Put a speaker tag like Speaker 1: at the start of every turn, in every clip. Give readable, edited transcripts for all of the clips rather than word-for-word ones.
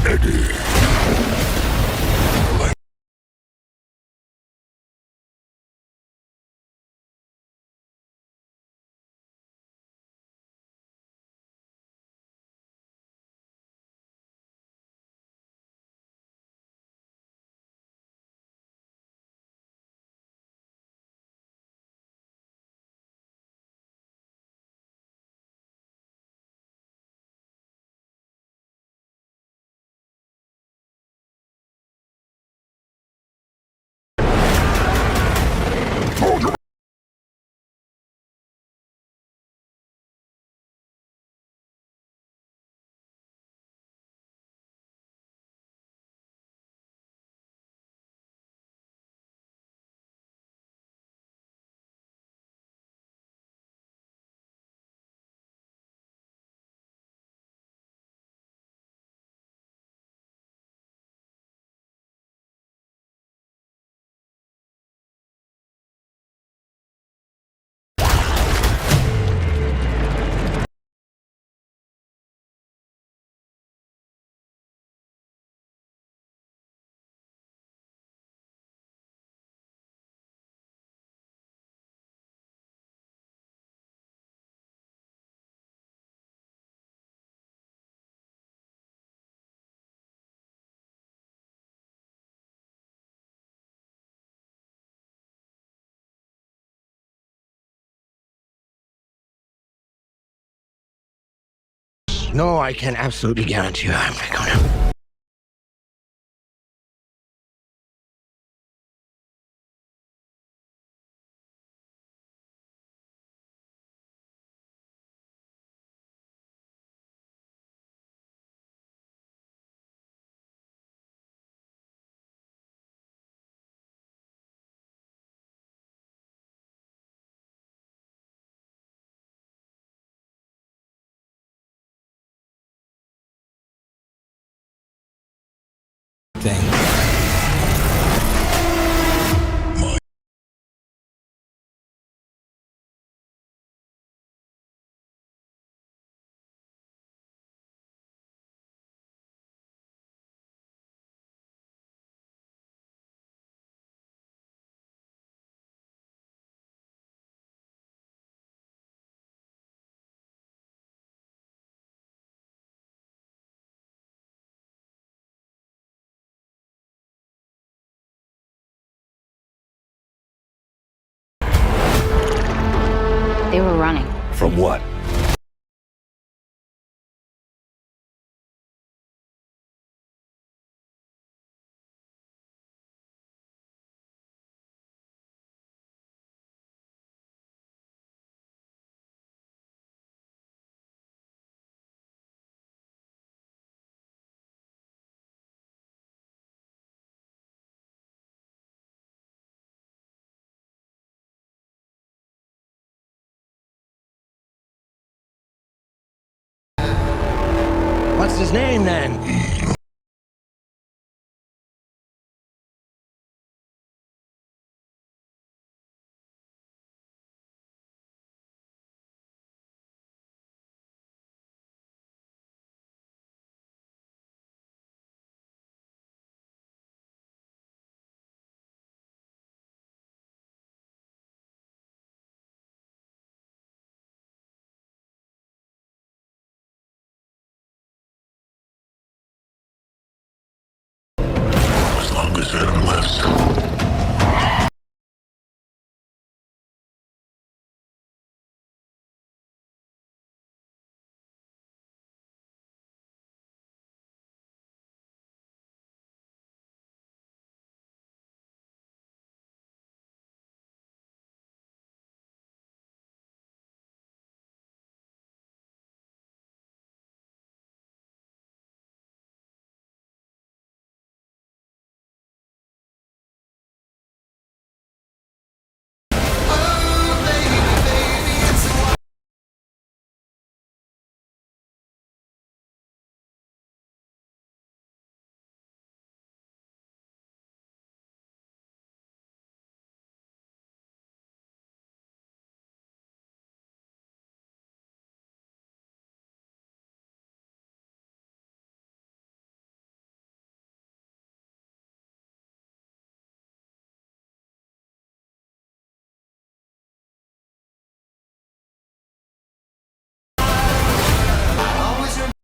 Speaker 1: Eddie.
Speaker 2: No, I can absolutely guarantee you I'm gonna...
Speaker 3: thing.
Speaker 4: They were running.
Speaker 1: From what?
Speaker 2: What's his name, then?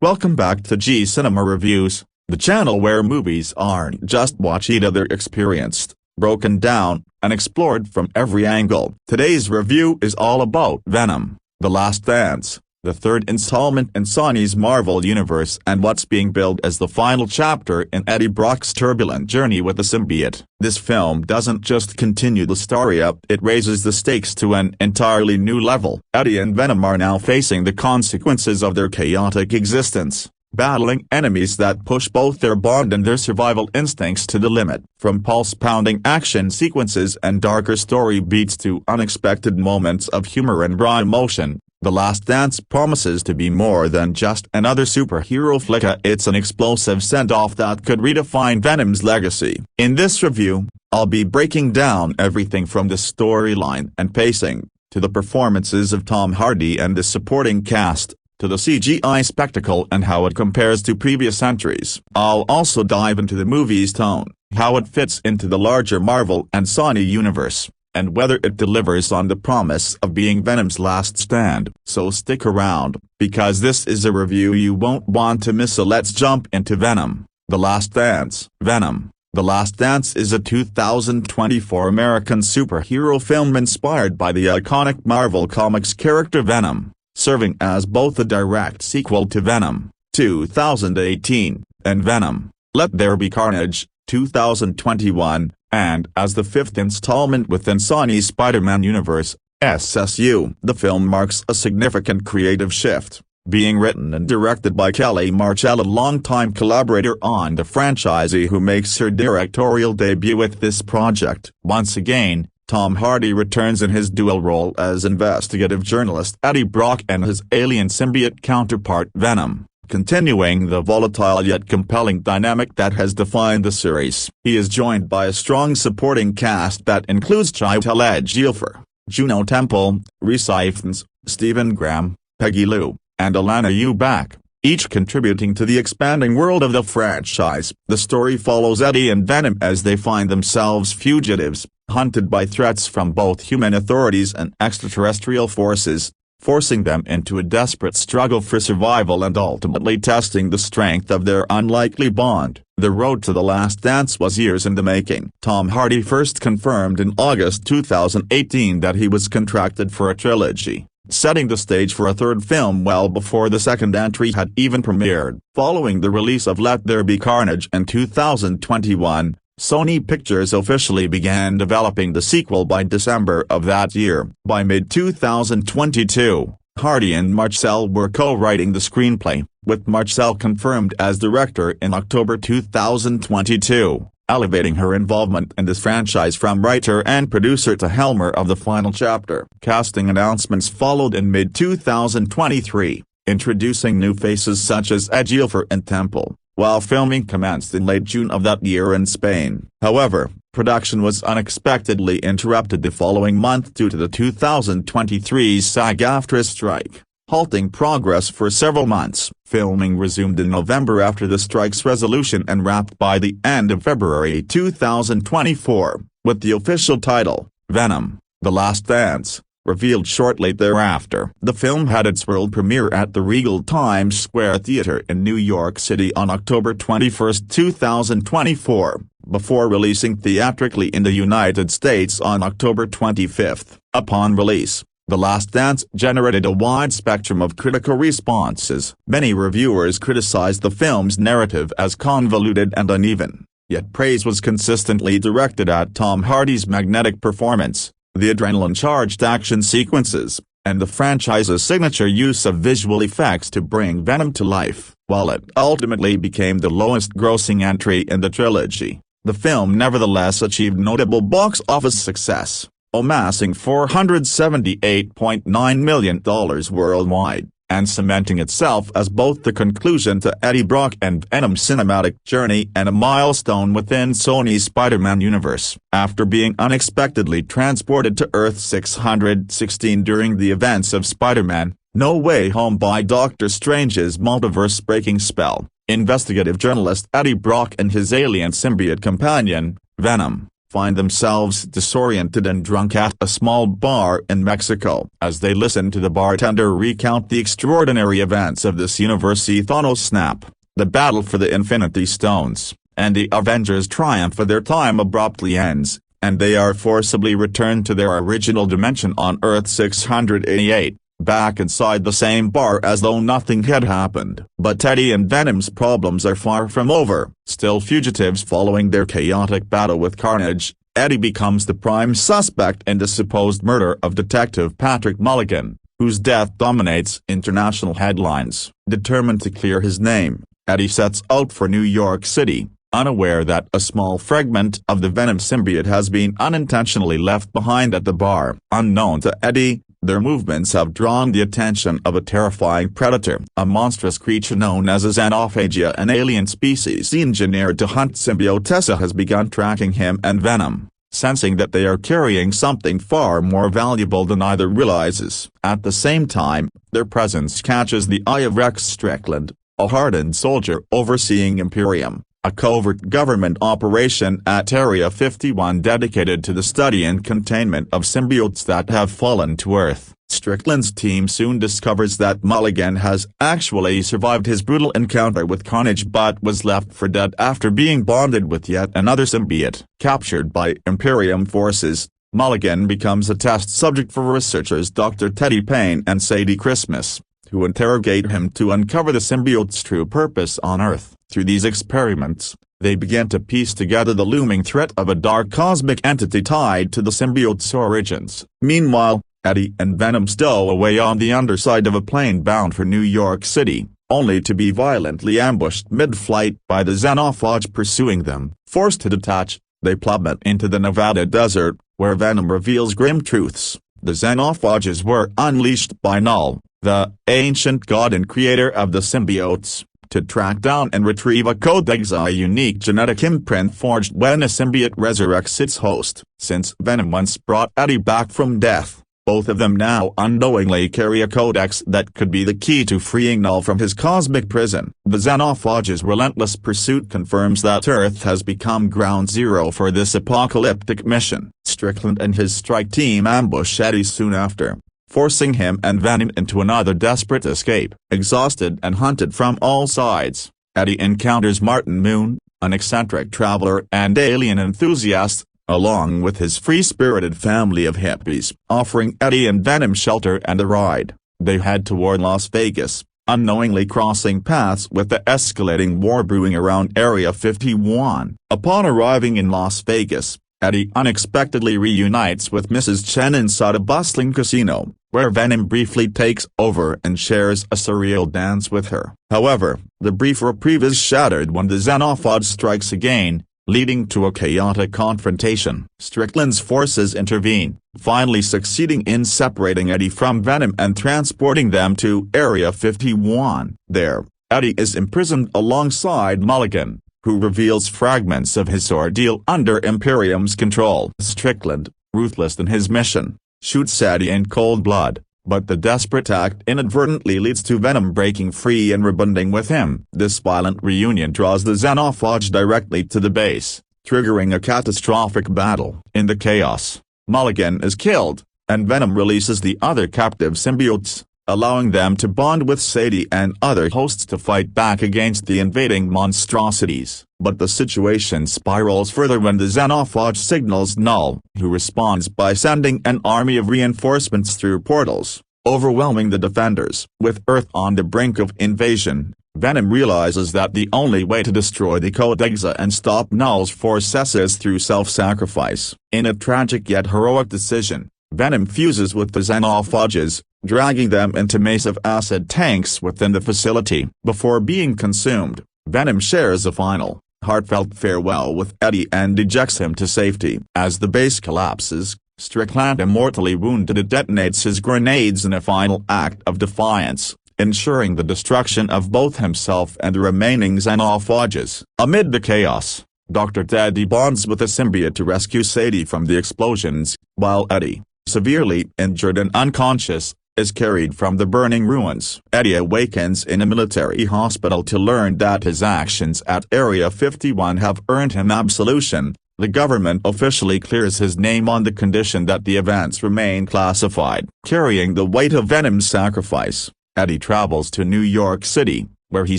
Speaker 1: Welcome back to G Cinema Reviews, the channel where movies aren't just watched, they're experienced, broken down, and explored from every angle. Today's review is all about Venom: The Last Dance, the third installment in Sony's Marvel Universe and what's being billed as the final chapter in Eddie Brock's turbulent journey with the symbiote. This film doesn't just continue the story up, it raises the stakes to an entirely new level. Eddie and Venom are now facing the consequences of their chaotic existence, battling enemies that push both their bond and their survival instincts to the limit. From pulse-pounding action sequences and darker story beats to unexpected moments of humor and raw emotion, The Last Dance promises to be more than just another superhero flick. It's an explosive send-off that could redefine Venom's legacy. In this review, I'll be breaking down everything from the storyline and pacing, to the performances of Tom Hardy and the supporting cast, to the CGI spectacle and how it compares to previous entries. I'll also dive into the movie's tone, how it fits into the larger Marvel and Sony universe, and whether it delivers on the promise of being Venom's last stand. So stick around, because this is a review you won't want to miss. So let's jump into Venom: The Last Dance. Venom: The Last Dance is a 2024 American superhero film inspired by the iconic Marvel Comics character Venom, serving as both a direct sequel to Venom, 2018, and Venom: Let There Be Carnage, 2021, and as the fifth installment within Sony's Spider-Man universe, SSU. The film marks a significant creative shift, being written and directed by Kelly Marchell, a longtime collaborator on the franchise who makes her directorial debut with this project. Once again, Tom Hardy returns in his dual role as investigative journalist Eddie Brock and his alien symbiote counterpart Venom, continuing the volatile yet compelling dynamic that has defined the series. He is joined by a strong supporting cast that includes Chiwetel Ejiofor, Juno Temple, Rhys Ifans, Stephen Graham, Peggy Lou, and Alana Ubach, each contributing to the expanding world of the franchise. The story follows Eddie and Venom as they find themselves fugitives, hunted by threats from both human authorities and extraterrestrial forces, forcing them into a desperate struggle for survival and ultimately testing the strength of their unlikely bond. The road to The Last Dance was years in the making. Tom Hardy first confirmed in August 2018 that he was contracted for a trilogy, setting the stage for a third film well before the second entry had even premiered. Following the release of Let There Be Carnage in 2021, Sony Pictures officially began developing the sequel by December of that year. By mid-2022, Hardy and Marchell were co-writing the screenplay, with Marchell confirmed as director in October 2022, elevating her involvement in this franchise from writer and producer to helmer of the final chapter. Casting announcements followed in mid-2023, introducing new faces such as Ejiofor and Temple, while filming commenced in late June of that year in Spain. However, production was unexpectedly interrupted the following month due to the 2023 SAG-AFTRA strike, halting progress for several months. Filming resumed in November after the strike's resolution and wrapped by the end of February 2024, with the official title, Venom: The Last Dance, revealed shortly thereafter. The film had its world premiere at the Regal Times Square Theater in New York City on October 21, 2024, before releasing theatrically in the United States on October 25. Upon release, The Last Dance generated a wide spectrum of critical responses. Many reviewers criticized the film's narrative as convoluted and uneven, yet praise was consistently directed at Tom Hardy's magnetic performance, the adrenaline-charged action sequences, and the franchise's signature use of visual effects to bring Venom to life. While it ultimately became the lowest-grossing entry in the trilogy, the film nevertheless achieved notable box office success, amassing $478.9 million worldwide, and cementing itself as both the conclusion to Eddie Brock and Venom's cinematic journey and a milestone within Sony's Spider-Man universe. After being unexpectedly transported to Earth 616 during the events of Spider-Man: No Way Home by Doctor Strange's multiverse-breaking spell, investigative journalist Eddie Brock and his alien symbiote companion, Venom, find themselves disoriented and drunk at a small bar in Mexico. As they listen to the bartender recount the extraordinary events of this universe, Thanos snap, the battle for the Infinity Stones, and the Avengers' triumph of their time abruptly ends, and they are forcibly returned to their original dimension on Earth 688. Back inside the same bar as though nothing had happened. But Eddie and Venom's problems are far from over. Still fugitives following their chaotic battle with Carnage, Eddie becomes the prime suspect in the supposed murder of Detective Patrick Mulligan, whose death dominates international headlines. Determined to clear his name, Eddie sets out for New York City, unaware that a small fragment of the Venom symbiote has been unintentionally left behind at the bar. Unknown to Eddie, their movements have drawn the attention of a terrifying predator, a monstrous creature known as a xenophagia, an alien species engineered to hunt symbiotes, has begun tracking him and Venom, sensing that they are carrying something far more valuable than either realizes. At the same time, their presence catches the eye of Rex Strickland, a hardened soldier overseeing Imperium, a covert government operation at Area 51 dedicated to the study and containment of symbiotes that have fallen to Earth. Strickland's team soon discovers that Mulligan has actually survived his brutal encounter with Carnage but was left for dead after being bonded with yet another symbiote. Captured by Imperium forces, Mulligan becomes a test subject for researchers Dr. Teddy Payne and Sadie Christmas, who interrogate him to uncover the symbiote's true purpose on Earth. Through these experiments, they begin to piece together the looming threat of a dark cosmic entity tied to the symbiote's origins. Meanwhile, Eddie and Venom stow away on the underside of a plane bound for New York City, only to be violently ambushed mid-flight by the xenophage pursuing them. Forced to detach, they plummet into the Nevada desert, where Venom reveals grim truths. The xenophages were unleashed by Knull, the ancient god and creator of the symbiotes, to track down and retrieve a Codex, a unique genetic imprint forged when a symbiote resurrects its host. Since Venom once brought Eddie back from death, both of them now unknowingly carry a Codex that could be the key to freeing Knull from his cosmic prison. The xenophage's relentless pursuit confirms that Earth has become ground zero for this apocalyptic mission. Strickland and his strike team ambush Eddie soon after, forcing him and Venom into another desperate escape. Exhausted and hunted from all sides, Eddie encounters Martin Moon, an eccentric traveler and alien enthusiast, along with his free-spirited family of hippies. Offering Eddie and Venom shelter and a ride, they head toward Las Vegas, unknowingly crossing paths with the escalating war brewing around Area 51. Upon arriving in Las Vegas, Eddie unexpectedly reunites with Mrs. Chen inside a bustling casino, where Venom briefly takes over and shares a surreal dance with her. However, the brief reprieve is shattered when the xenophage strikes again, leading to a chaotic confrontation. Strickland's forces intervene, finally succeeding in separating Eddie from Venom and transporting them to Area 51. There, Eddie is imprisoned alongside Mulligan, who reveals fragments of his ordeal under Imperium's control. Strickland, ruthless in his mission, shoots Eddie in cold blood, but the desperate act inadvertently leads to Venom breaking free and rebonding with him. This violent reunion draws the xenophage directly to the base, triggering a catastrophic battle. In the chaos, Mulligan is killed, and Venom releases the other captive symbiotes, allowing them to bond with Sadie and other hosts to fight back against the invading monstrosities. But the situation spirals further when the xenophage signals Knull, who responds by sending an army of reinforcements through portals, overwhelming the defenders. With Earth on the brink of invasion, Venom realizes that the only way to destroy the Codex and stop Knull's forces is through self-sacrifice. In a tragic yet heroic decision, Venom fuses with the xenophages, dragging them into massive acid tanks within the facility. Before being consumed, Venom shares a final, heartfelt farewell with Eddie and ejects him to safety. As the base collapses, Strickland, immortally wounded, detonates his grenades in a final act of defiance, ensuring the destruction of both himself and the remaining xenophages. Amid the chaos, Dr. Teddy bonds with a symbiote to rescue Sadie from the explosions, while Eddie, severely injured and unconscious, is carried from the burning ruins. Eddie awakens in a military hospital to learn that his actions at Area 51 have earned him absolution, the government officially clears his name on the condition that the events remain classified. Carrying the weight of Venom's sacrifice, Eddie travels to New York City, where he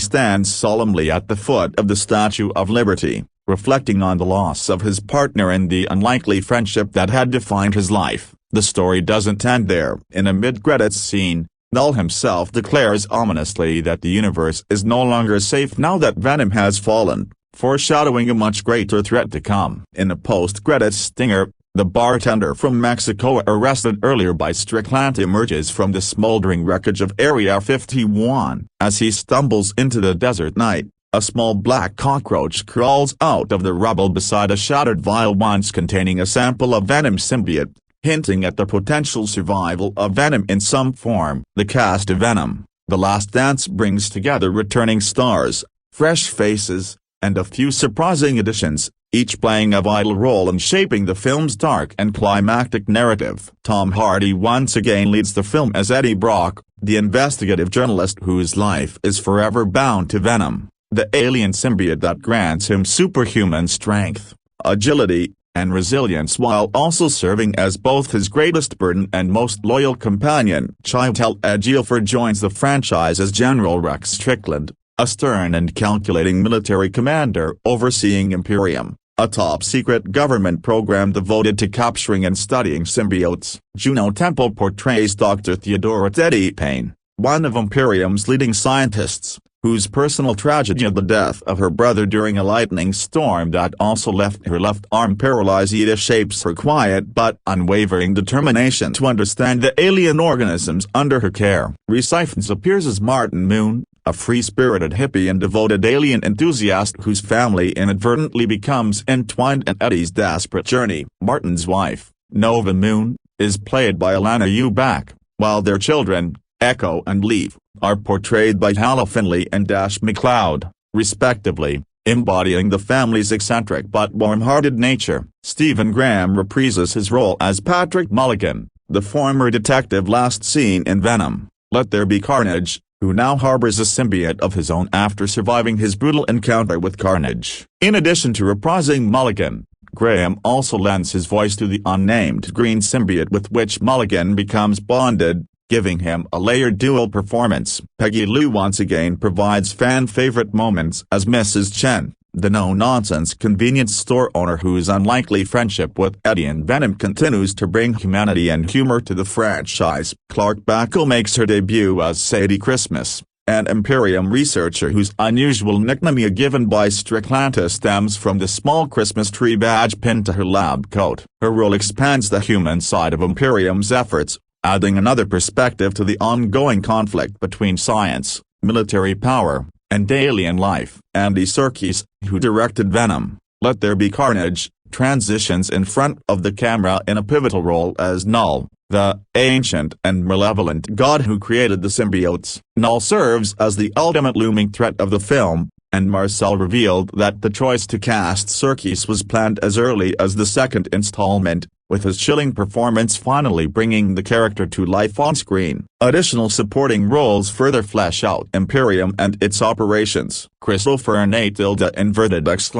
Speaker 1: stands solemnly at the foot of the Statue of Liberty, reflecting on the loss of his partner and the unlikely friendship that had defined his life. The story doesn't end there. In a mid-credits scene, Knull himself declares ominously that the universe is no longer safe now that Venom has fallen, foreshadowing a much greater threat to come. In a post-credits stinger, the bartender from Mexico arrested earlier by Strickland emerges from the smoldering wreckage of Area 51. As he stumbles into the desert night, a small black cockroach crawls out of the rubble beside a shattered vial once containing a sample of Venom's symbiote, hinting at the potential survival of Venom in some form. The cast of Venom, The Last Dance brings together returning stars, fresh faces, and a few surprising additions, each playing a vital role in shaping the film's dark and climactic narrative. Tom Hardy once again leads the film as Eddie Brock, the investigative journalist whose life is forever bound to Venom, the alien symbiote that grants him superhuman strength, agility, and resilience while also serving as both his greatest burden and most loyal companion. Chiwetel Ejiofor joins the franchise as General Rex Strickland, a stern and calculating military commander overseeing Imperium, a top-secret government program devoted to capturing and studying symbiotes. Juno Temple portrays Dr. Theodora Teddy Payne, one of Imperium's leading scientists, whose personal tragedy of the death of her brother during a lightning storm that also left her left arm paralyzed shapes her quiet but unwavering determination to understand the alien organisms under her care. Rhys Ifans appears as Martin Moon, a free-spirited hippie and devoted alien enthusiast whose family inadvertently becomes entwined in Eddie's desperate journey. Martin's wife, Nova Moon, is played by Alana Eubank, while their children, Echo and Leaf, are portrayed by Halla Finley and Dash McLeod, respectively, embodying the family's eccentric but warm-hearted nature. Stephen Graham reprises his role as Patrick Mulligan, the former detective last seen in Venom, Let There Be Carnage, who now harbors a symbiote of his own after surviving his brutal encounter with Carnage. In addition to reprising Mulligan, Graham also lends his voice to the unnamed green symbiote with which Mulligan becomes bonded, giving him a layered dual performance. Peggy Lou once again provides fan-favorite moments as Mrs. Chen, the no-nonsense convenience store owner whose unlikely friendship with Eddie and Venom continues to bring humanity and humor to the franchise. Clark Bacall makes her debut as Sadie Christmas, an Imperium researcher whose unusual nickname given by Strickland stems from the small Christmas tree badge pinned to her lab coat. Her role expands the human side of Imperium's efforts, adding another perspective to the ongoing conflict between science, military power, and alien life. Andy Serkis, who directed Venom, Let There Be Carnage, transitions in front of the camera in a pivotal role as Knull, the ancient and malevolent god who created the symbiotes. Knull serves as the ultimate looming threat of the film, and Marcel revealed that the choice to cast Serkis was planned as early as the second installment, with his chilling performance finally bringing the character to life on screen. Additional supporting roles further flesh out Imperium and its operations. Christopher Nate Dez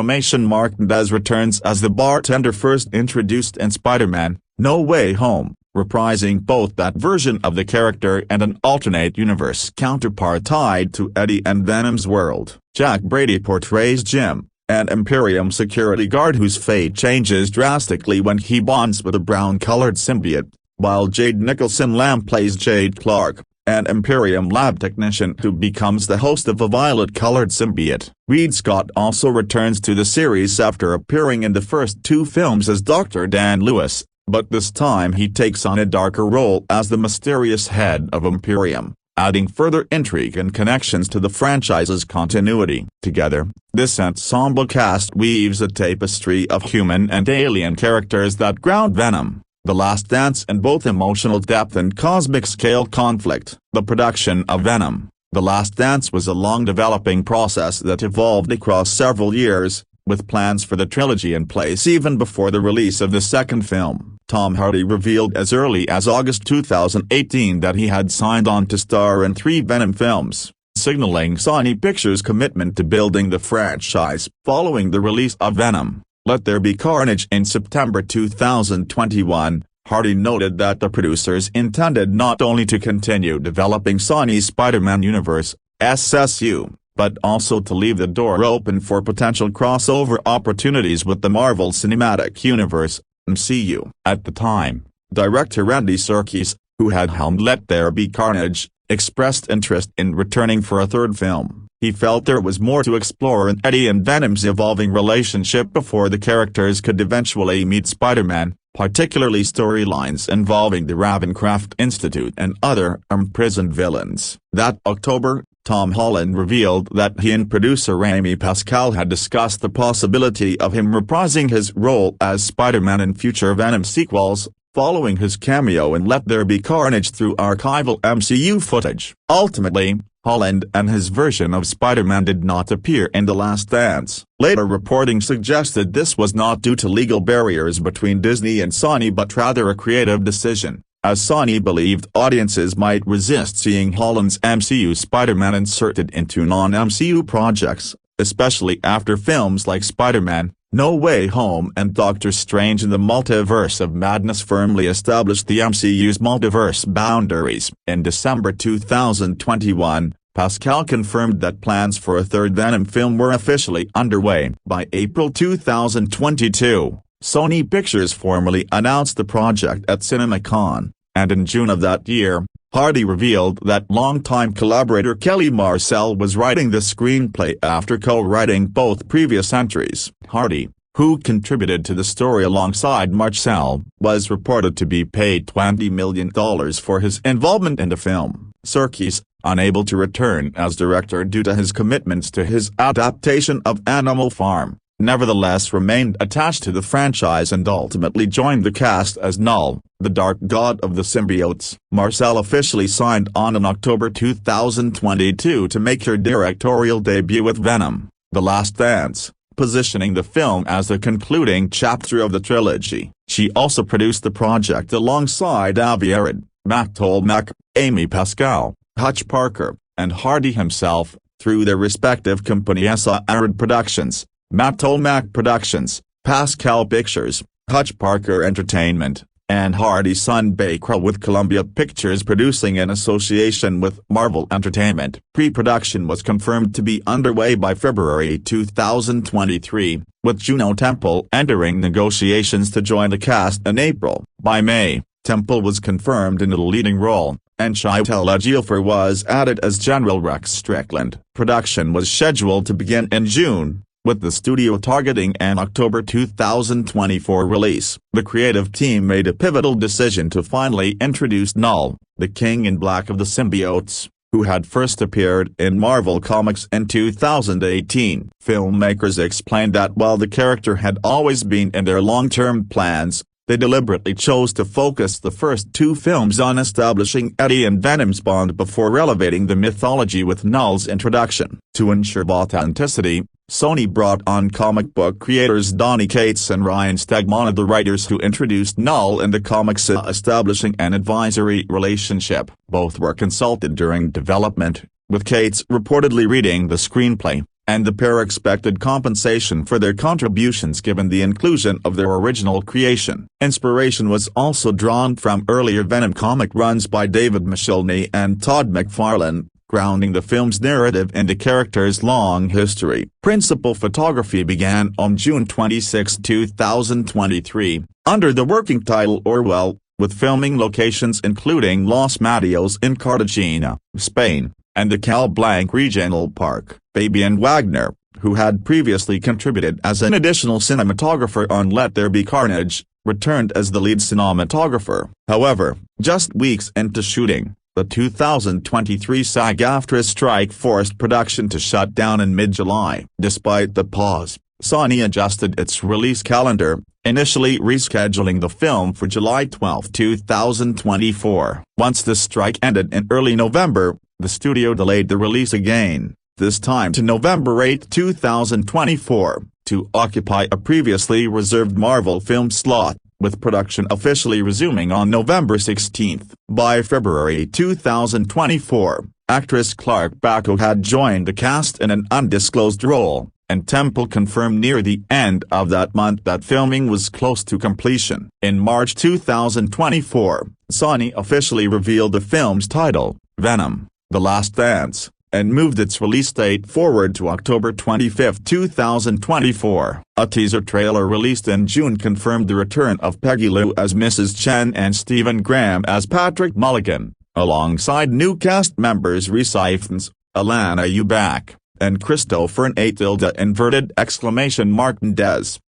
Speaker 1: returns as the bartender first introduced in Spider-Man: No Way Home, reprising both that version of the character and an alternate universe counterpart tied to Eddie and Venom's world. Jack Brady portrays Jim, an Imperium security guard whose fate changes drastically when he bonds with a brown-colored symbiote, while Jade Nicholson Lamb plays Jade Clark, an Imperium lab technician who becomes the host of a violet-colored symbiote. Reed Scott also returns to the series after appearing in the first two films as Dr. Dan Lewis, but this time he takes on a darker role as the mysterious head of Imperium, adding further intrigue and connections to the franchise's continuity. Together, this ensemble cast weaves a tapestry of human and alien characters that ground Venom, The Last Dance in both emotional depth and cosmic-scale conflict. The production of Venom, The Last Dance was a long-developing process that evolved across several years, with plans for the trilogy in place even before the release of the second film. Tom Hardy revealed as early as August 2018 that he had signed on to star in 3 Venom films, signaling Sony Pictures' commitment to building the franchise. Following the release of Venom, Let There Be Carnage in September 2021, Hardy noted that the producers intended not only to continue developing Sony's Spider-Man universe, SSU, but also to leave the door open for potential crossover opportunities with the Marvel Cinematic Universe, MCU. At the time, director Andy Serkis, who had helmed Let There Be Carnage, expressed interest in returning for a third film. He felt there was more to explore in Eddie and Venom's evolving relationship before the characters could eventually meet Spider-Man, particularly storylines involving the Ravencroft Institute and other imprisoned villains. That October, Tom Holland revealed that he and producer Amy Pascal had discussed the possibility of him reprising his role as Spider-Man in future Venom sequels, following his cameo in Let There Be Carnage through archival MCU footage. Ultimately, Holland and his version of Spider-Man did not appear in The Last Dance. Later reporting suggested this was not due to legal barriers between Disney and Sony but rather a creative decision, as Sony believed audiences might resist seeing Holland's MCU Spider-Man inserted into non-MCU projects, especially after films like Spider-Man, No Way Home and Doctor Strange in the Multiverse of Madness firmly established the MCU's multiverse boundaries. In December 2021, Pascal confirmed that plans for a third Venom film were officially underway. By April 2022, Sony Pictures formally announced the project at CinemaCon, and in June of that year, Hardy revealed that longtime collaborator Kelly Marcel was writing the screenplay after co-writing both previous entries. Hardy, who contributed to the story alongside Marcel, was reported to be paid $20 million for his involvement in the film. Serkis, unable to return as director due to his commitments to his adaptation of Animal Farm, nevertheless remained attached to the franchise and ultimately joined the cast as Knull, the dark god of the symbiotes. Marcel officially signed on in October 2022 to make her directorial debut with Venom: The Last Dance, positioning the film as the concluding chapter of the trilogy. She also produced the project alongside Avi Arad, Mac Tolmach, Amy Pascal, Hutch Parker, and Hardy himself, through their respective company Arad Productions, Matt Tolmach Productions, Pascal Pictures, Hutch Parker Entertainment, and Hardy's son Baker, with Columbia Pictures producing in association with Marvel Entertainment. Pre-production was confirmed to be underway by February 2023, with Juno Temple entering negotiations to join the cast in April. By May, Temple was confirmed in a leading role, and Chiwetel Ejiofor was added as General Rex Strickland. Production was scheduled to begin in June, with the studio targeting an October 2024 release. The creative team made a pivotal decision to finally introduce Knull, the King in Black of the symbiotes, who had first appeared in Marvel Comics in 2018. Filmmakers explained that while the character had always been in their long-term plans, they deliberately chose to focus the first two films on establishing Eddie and Venom's bond before elevating the mythology with Knull's introduction. To ensure authenticity, Sony brought on comic book creators Donny Cates and Ryan Stegman, the writers who introduced Knull in the comics, establishing an advisory relationship. Both were consulted during development, with Cates reportedly reading the screenplay, and the pair expected compensation for their contributions given the inclusion of their original creation. Inspiration was also drawn from earlier Venom comic runs by David Michelinie and Todd McFarlane, grounding the film's narrative in the character's long history. Principal photography began on June 26, 2023, under the working title Orwell, with filming locations including Los Matios in Cartagena, Spain, and the Cal Blanc Regional Park. Fabian Wagner, who had previously contributed as an additional cinematographer on Let There Be Carnage, returned as the lead cinematographer. However, just weeks into shooting, the 2023 SAG-AFTRA strike forced production to shut down in mid-July. Despite the pause, Sony adjusted its release calendar, initially rescheduling the film for July 12, 2024. Once the strike ended in early November, the studio delayed the release again, this time to November 8, 2024, to occupy a previously reserved Marvel film slot, with production officially resuming on November 16. By February 2024, actress Clark Bacco had joined the cast in an undisclosed role, and Temple confirmed near the end of that month that filming was close to completion. In March 2024, Sony officially revealed the film's title, Venom: The Last Dance, and moved its release date forward to October 25, 2024. A teaser trailer released in June confirmed the return of Peggy Lou as Mrs. Chen and Stephen Graham as Patrick Mulligan, alongside new cast members Reese Ifans, Alana Eubank, and Christopher Mendez.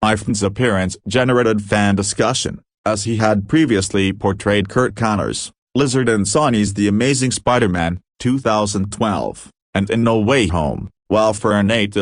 Speaker 1: Ifans' appearance generated fan discussion, as he had previously portrayed Kurt Connors, Lizard in Sony's The Amazing Spider-Man, 2012, and in No Way Home, while Mendez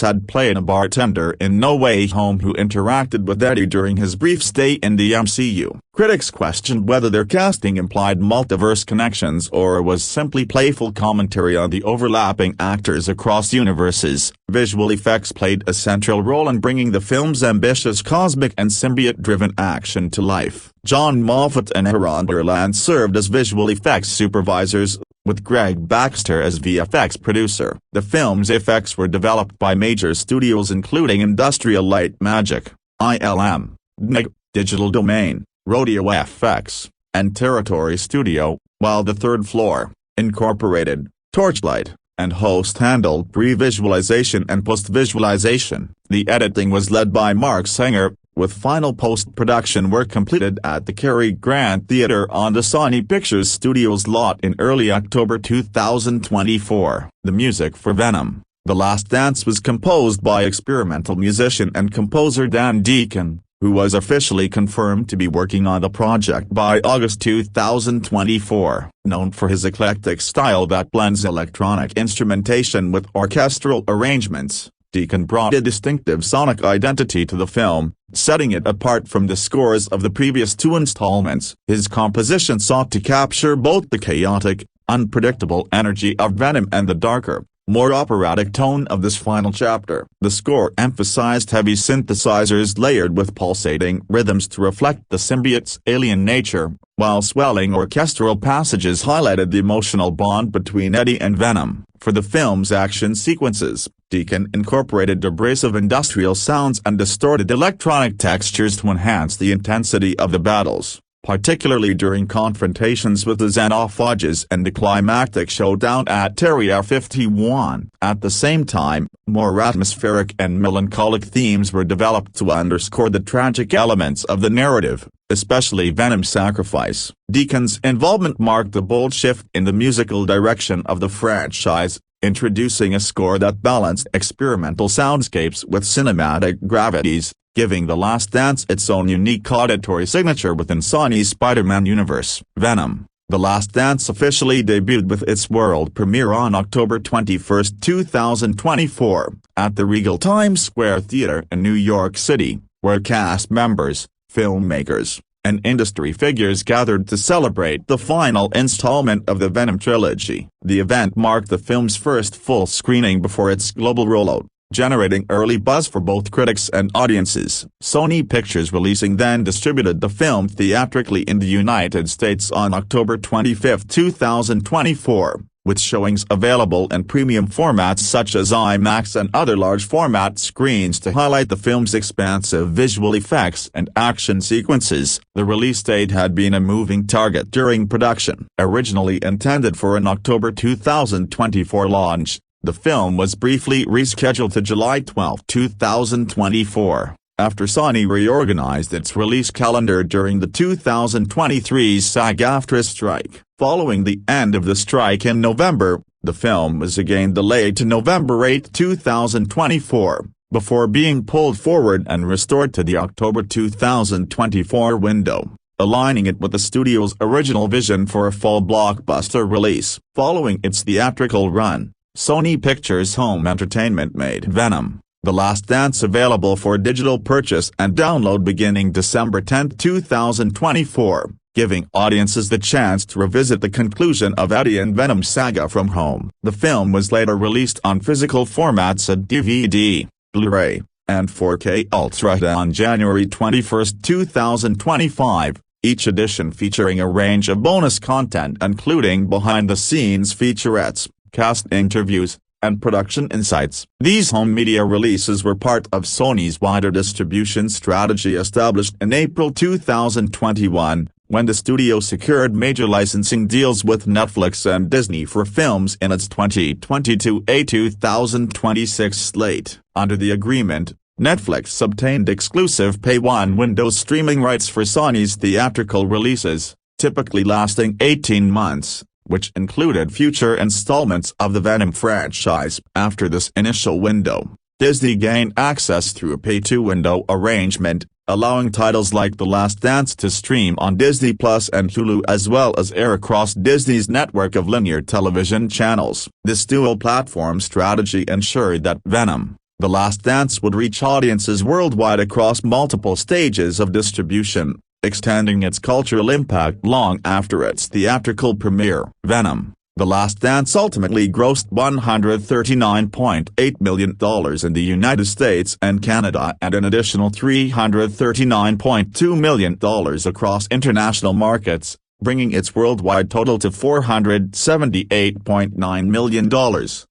Speaker 1: had played a bartender in No Way Home who interacted with Eddie during his brief stay in the MCU. Critics questioned whether their casting implied multiverse connections or was simply playful commentary on the overlapping actors across universes. Visual effects played a central role in bringing the film's ambitious cosmic and symbiote-driven action to life. John Moffat and Aaron Berland served as visual effects supervisors, with Greg Baxter as VFX producer. The film's effects were developed by major studios including Industrial Light Magic, ILM, DNEG, Digital Domain, Rodeo FX, and Territory Studio, while the Third Floor, Incorporated, Torchlight, and Host handled pre-visualization and post-visualization. The editing was led by Mark Sanger, with final post-production work completed at the Cary Grant Theatre on the Sony Pictures Studios lot in early October 2024. The music for Venom: The Last Dance was composed by experimental musician and composer Dan Deacon, who was officially confirmed to be working on the project by August 2024. Known for his eclectic style that blends electronic instrumentation with orchestral arrangements, Deacon brought a distinctive sonic identity to the film, setting it apart from the scores of the previous two installments. His composition sought to capture both the chaotic, unpredictable energy of Venom and the darker, more operatic tone of this final chapter. The score emphasized heavy synthesizers layered with pulsating rhythms to reflect the symbiote's alien nature, while swelling orchestral passages highlighted the emotional bond between Eddie and Venom. For the film's action sequences, Deacon incorporated abrasive industrial sounds and distorted electronic textures to enhance the intensity of the battles, particularly during confrontations with the Xenophages and the climactic showdown at Area 51. At the same time, more atmospheric and melancholic themes were developed to underscore the tragic elements of the narrative, especially Venom's sacrifice. Deacon's involvement marked a bold shift in the musical direction of the franchise, introducing a score that balanced experimental soundscapes with cinematic gravities, giving The Last Dance its own unique auditory signature within Sony's Spider-Man universe. Venom: The Last Dance officially debuted with its world premiere on October 21, 2024, at the Regal Times Square Theatre in New York City, where cast members, filmmakers, and industry figures gathered to celebrate the final installment of the Venom trilogy. The event marked the film's first full screening before its global rollout, generating early buzz for both critics and audiences. Sony Pictures Releasing then distributed the film theatrically in the United States on October 25, 2024, with showings available in premium formats such as IMAX and other large-format screens to highlight the film's expansive visual effects and action sequences. The release date had been a moving target during production. Originally intended for an October 2024 launch, the film was briefly rescheduled to July 12, 2024, after Sony reorganized its release calendar during the 2023 SAG-AFTRA strike. Following the end of the strike in November, the film was again delayed to November 8, 2024, before being pulled forward and restored to the October 2024 window, aligning it with the studio's original vision for a fall blockbuster release. Following its theatrical run, Sony Pictures Home Entertainment made Venom: The Last Dance available for digital purchase and download beginning December 10, 2024, giving audiences the chance to revisit the conclusion of Eddie and Venom's saga from home. The film was later released on physical formats at DVD, Blu-ray, and 4K Ultra on January 21, 2025, each edition featuring a range of bonus content including behind-the-scenes featurettes, cast interviews, and production insights. These home media releases were part of Sony's wider distribution strategy established in April 2021, when the studio secured major licensing deals with Netflix and Disney for films in its 2022-2026 slate. Under the agreement, Netflix obtained exclusive Pay-1 window streaming rights for Sony's theatrical releases, typically lasting 18 months, which included future installments of the Venom franchise. After this initial window, Disney gained access through a Pay-2 window arrangement, allowing titles like The Last Dance to stream on Disney Plus and Hulu as well as air across Disney's network of linear television channels. This dual-platform strategy ensured that Venom: The Last Dance would reach audiences worldwide across multiple stages of distribution, extending its cultural impact long after its theatrical premiere. Venom: The Last Dance ultimately grossed $139.8 million in the United States and Canada and an additional $339.2 million across international markets, bringing its worldwide total to $478.9 million.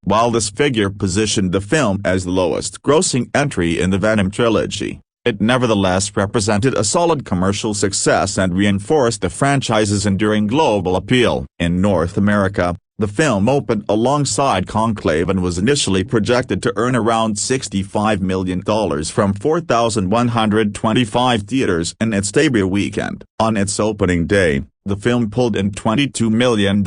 Speaker 1: While this figure positioned the film as the lowest-grossing entry in the Venom trilogy, it nevertheless represented a solid commercial success and reinforced the franchise's enduring global appeal. In North America, the film opened alongside Conclave and was initially projected to earn around $65 million from 4,125 theaters in its debut weekend. On its opening day, the film pulled in $22 million,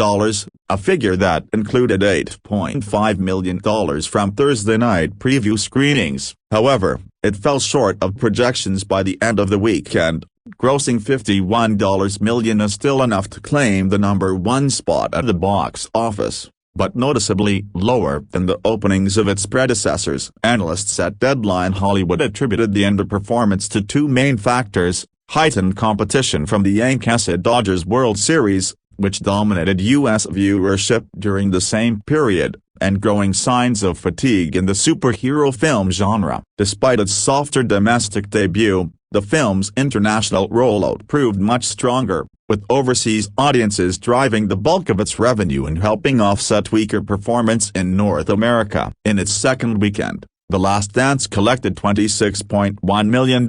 Speaker 1: a figure that included $8.5 million from Thursday night preview screenings. However, it fell short of projections by the end of the weekend, grossing $51 million is still enough to claim the #1 spot at the box office, but noticeably lower than the openings of its predecessors. Analysts at Deadline Hollywood attributed the underperformance to two main factors: heightened competition from the Yankees-Dodgers World Series, which dominated U.S. viewership during the same period, and growing signs of fatigue in the superhero film genre. Despite its softer domestic debut, the film's international rollout proved much stronger, with overseas audiences driving the bulk of its revenue and helping offset weaker performance in North America. In its second weekend, The Last Dance collected $26.1 million,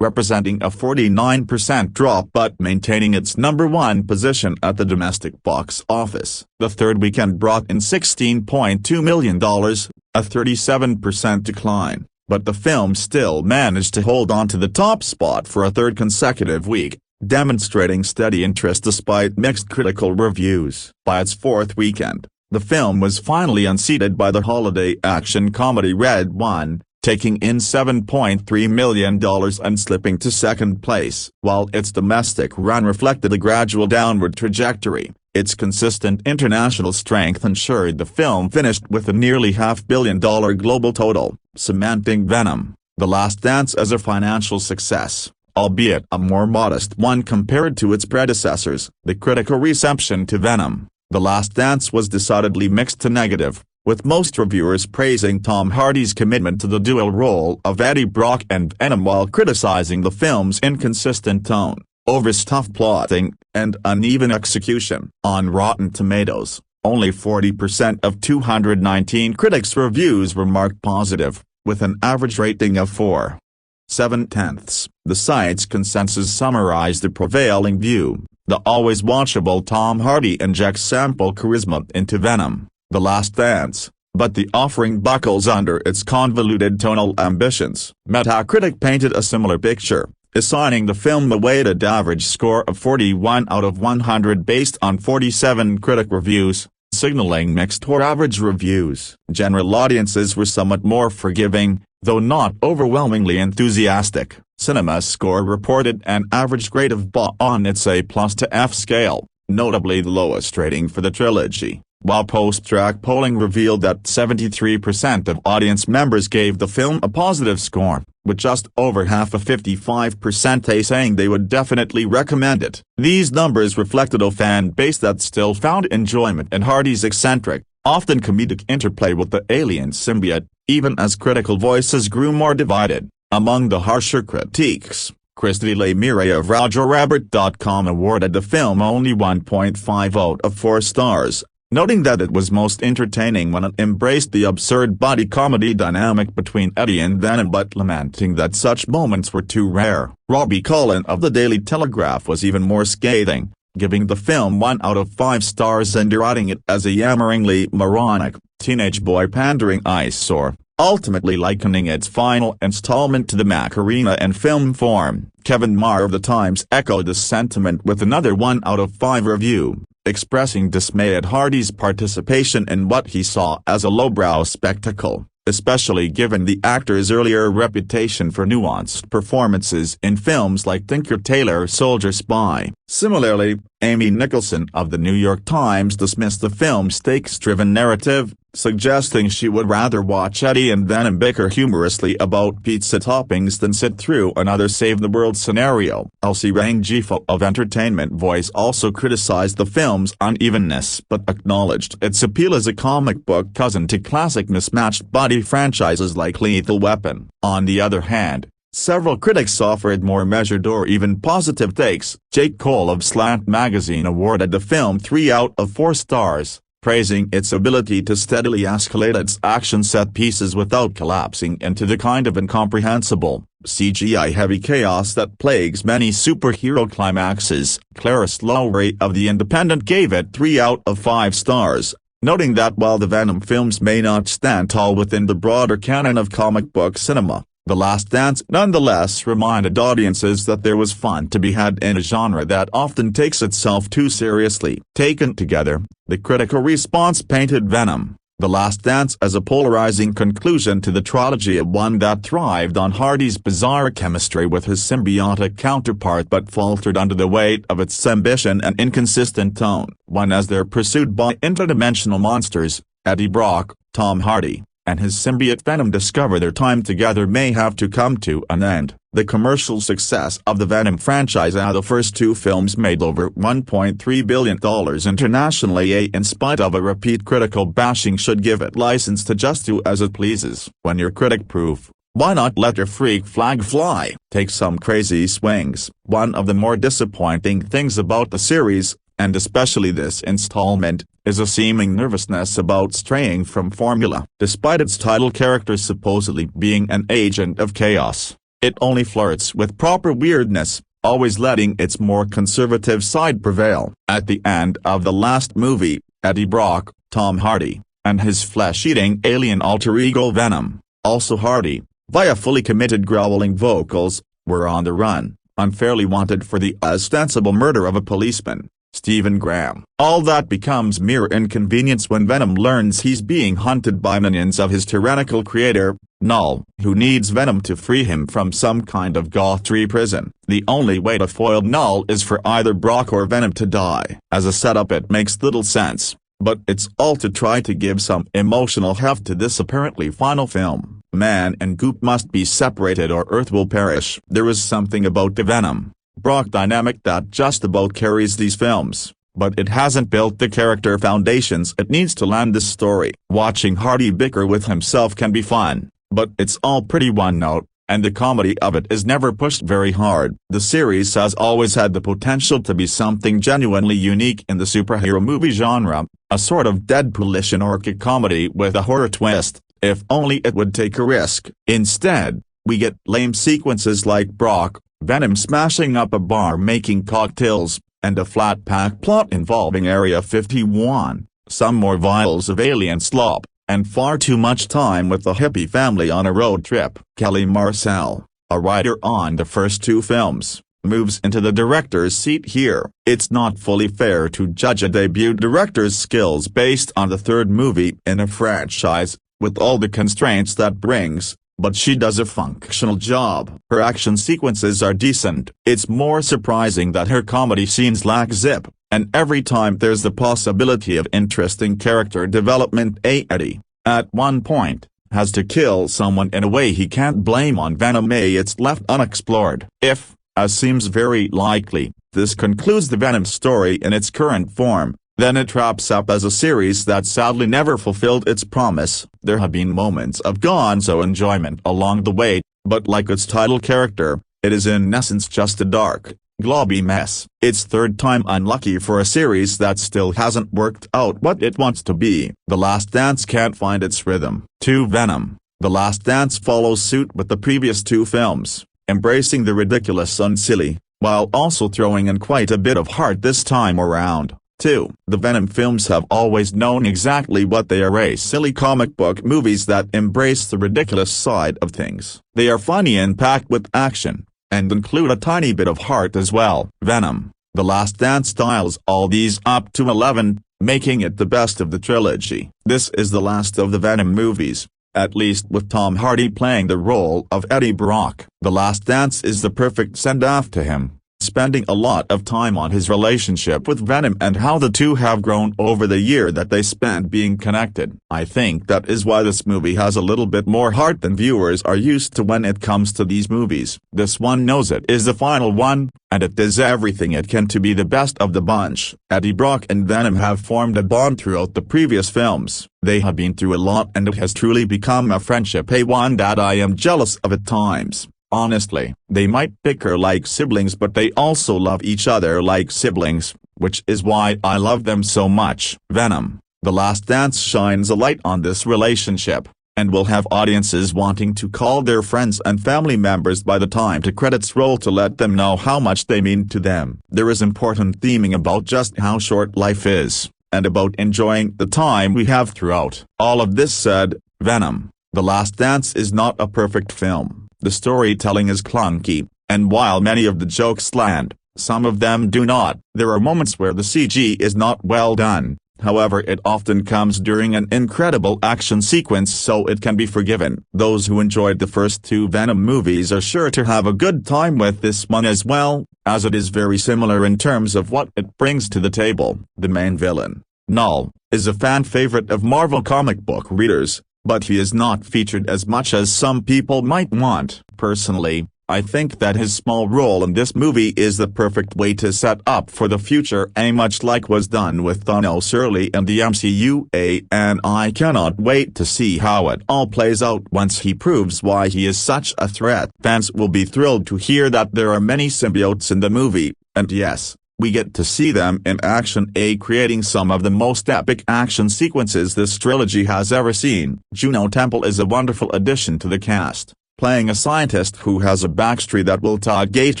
Speaker 1: representing a 49% drop but maintaining its #1 position at the domestic box office. The third weekend brought in $16.2 million, a 37% decline, but the film still managed to hold on to the top spot for a third consecutive week, demonstrating steady interest despite mixed critical reviews. By its fourth weekend, the film was finally unseated by the holiday action comedy Red One, taking in $7.3 million and slipping to second place. While its domestic run reflected a gradual downward trajectory, its consistent international strength ensured the film finished with a nearly $500 million global total, cementing Venom: The Last Dance as a financial success, albeit a more modest one compared to its predecessors. The critical reception to Venom: The Last Dance was decidedly mixed to negative, with most reviewers praising Tom Hardy's commitment to the dual role of Eddie Brock and Venom while criticizing the film's inconsistent tone, overstuffed plotting, and uneven execution. On Rotten Tomatoes, only 40% of 219 critics' reviews were marked positive, with an average rating of 4.7. The site's consensus summarized the prevailing view: the always watchable Tom Hardy injects ample charisma into Venom: The Last Dance, but the offering buckles under its convoluted tonal ambitions. Metacritic painted a similar picture, assigning the film a weighted average score of 41 out of 100 based on 47 critic reviews, signaling mixed or average reviews. General audiences were somewhat more forgiving, though not overwhelmingly enthusiastic. CinemaScore reported an average grade of B on its A+ to F scale, notably the lowest rating for the trilogy, while post-track polling revealed that 73% of audience members gave the film a positive score, with just over half of 55% saying they would definitely recommend it. These numbers reflected a fan base that still found enjoyment in Hardy's eccentric, often comedic interplay with the alien symbiote, even as critical voices grew more divided. Among the harsher critiques, Christy Lemire of RogerRabbit.com awarded the film only 1.5 out of 4 stars, noting that it was most entertaining when it embraced the absurd body comedy dynamic between Eddie and Venom, but lamenting that such moments were too rare. Robbie Cullen of the Daily Telegraph was even more scathing, giving the film 1 out of 5 stars and deriding it as a yammeringly moronic, teenage boy pandering eyesore, ultimately likening its final installment to the Macarena in film form. Kevin Marr of The Times echoed this sentiment with another 1 out of 5 review, expressing dismay at Hardy's participation in what he saw as a lowbrow spectacle, especially given the actor's earlier reputation for nuanced performances in films like Tinker Tailor Soldier Spy. Similarly, Amy Nicholson of The New York Times dismissed the film's stakes-driven narrative, suggesting she would rather watch Eddie and Venom bicker humorously about pizza toppings than sit through another save-the-world scenario. Elsie Rangifo of Entertainment Voice also criticized the film's unevenness but acknowledged its appeal as a comic book cousin to classic mismatched body franchises like Lethal Weapon. On the other hand, several critics offered more measured or even positive takes. Jake Cole of Slant Magazine awarded the film 3 out of 4 stars, praising its ability to steadily escalate its action set pieces without collapsing into the kind of incomprehensible, CGI-heavy chaos that plagues many superhero climaxes. Clarice Lowry of The Independent gave it 3 out of 5 stars, noting that while the Venom films may not stand tall within the broader canon of comic book cinema, The Last Dance nonetheless reminded audiences that there was fun to be had in a genre that often takes itself too seriously. Taken together, the critical response painted Venom, The Last Dance as a polarizing conclusion to the trilogy, one that thrived on Hardy's bizarre chemistry with his symbiotic counterpart but faltered under the weight of its ambition and inconsistent tone. One as they're pursued by interdimensional monsters, Eddie Brock, Tom Hardy, and his symbiote Venom discover their time together may have to come to an end. The commercial success of the Venom franchise, the first 2 films made over $1.3 billion internationally, in spite of a repeat critical bashing, should give it license to just do as it pleases. When you're critic-proof, why not let your freak flag fly? Take some crazy swings. One of the more disappointing things about the series, and especially this installment, is a seeming nervousness about straying from formula. Despite its title character supposedly being an agent of chaos, it only flirts with proper weirdness, always letting its more conservative side prevail. At the end of the last movie, Eddie Brock, Tom Hardy, and his flesh-eating alien alter ego Venom, also Hardy, via fully committed growling vocals, were on the run, unfairly wanted for the ostensible murder of a policeman, Stephen Graham. All that becomes mere inconvenience when Venom learns he's being hunted by minions of his tyrannical creator, Knull, who needs Venom to free him from some kind of Gothtree prison. The only way to foil Knull is for either Brock or Venom to die. As a setup it makes little sense, but it's all to try to give some emotional heft to this apparently final film. Man and Goop must be separated or Earth will perish. There is something about the Venom Brock dynamic that just about carries these films, but it hasn't built the character foundations it needs to land this story. Watching Hardy bicker with himself can be fun, but it's all pretty one-note, and the comedy of it is never pushed very hard. The series has always had the potential to be something genuinely unique in the superhero movie genre, a sort of Deadpoolish anarchic comedy with a horror twist, if only it would take a risk. Instead, we get lame sequences like Brock, Venom smashing up a bar making cocktails, and a flat-pack plot involving Area 51, some more vials of alien slop, and far too much time with the hippie family on a road trip. Kelly Marcel, a writer on the first 2 films, moves into the director's seat here. It's not fully fair to judge a debut director's skills based on the 3rd movie in a franchise, with all the constraints that brings, but she does a functional job. Her action sequences are decent. It's more surprising that her comedy scenes lack zip, and every time there's the possibility of interesting character development. Eddie, at one point, has to kill someone in a way he can't blame on Venom. It's left unexplored. If, as seems very likely, this concludes the Venom story in its current form, then it wraps up as a series that sadly never fulfilled its promise. There have been moments of gonzo enjoyment along the way, but like its title character, it is in essence just a dark, globby mess. It's third time unlucky for a series that still hasn't worked out what it wants to be. The Last Dance can't find its rhythm. 2. Venom. The Last Dance follows suit with the previous two films, embracing the ridiculous and silly, while also throwing in quite a bit of heart this time around. 2. The Venom films have always known exactly what they are: silly comic book movies that embrace the ridiculous side of things. They are funny and packed with action, and include a tiny bit of heart as well. Venom. The Last Dance dials all these up to 11, making it the best of the trilogy. This is the last of the Venom movies, at least with Tom Hardy playing the role of Eddie Brock. The Last Dance is the perfect send-off to him, spending a lot of time on his relationship with Venom and how the two have grown over the year that they spent being connected. I think that is why this movie has a little bit more heart than viewers are used to when it comes to these movies. This one knows it is the final one, and it does everything it can to be the best of the bunch. Eddie Brock and Venom have formed a bond throughout the previous films. They have been through a lot and it has truly become a friendship, one that I am jealous of at times. Honestly, they might bicker like siblings, but they also love each other like siblings, which is why I love them so much. Venom. The Last Dance shines a light on this relationship, and will have audiences wanting to call their friends and family members by the time the credits roll to let them know how much they mean to them. There is important theming about just how short life is, and about enjoying the time we have throughout. All of this said, Venom. The Last Dance is not a perfect film. The storytelling is clunky, and while many of the jokes land, some of them do not. There are moments where the CG is not well done, however it often comes during an incredible action sequence, so it can be forgiven. Those who enjoyed the first two Venom movies are sure to have a good time with this one as well, as it is very similar in terms of what it brings to the table. The main villain, Knull, is a fan favorite of Marvel comic book readers, but he is not featured as much as some people might want. Personally, I think that his small role in this movie is the perfect way to set up for the future, much like was done with Thanos early in the MCU, and I cannot wait to see how it all plays out once he proves why he is such a threat. Fans will be thrilled to hear that there are many symbiotes in the movie, and yes, we get to see them in action, creating some of the most epic action sequences this trilogy has ever seen. Juno Temple is a wonderful addition to the cast, playing a scientist who has a backstory that will tug at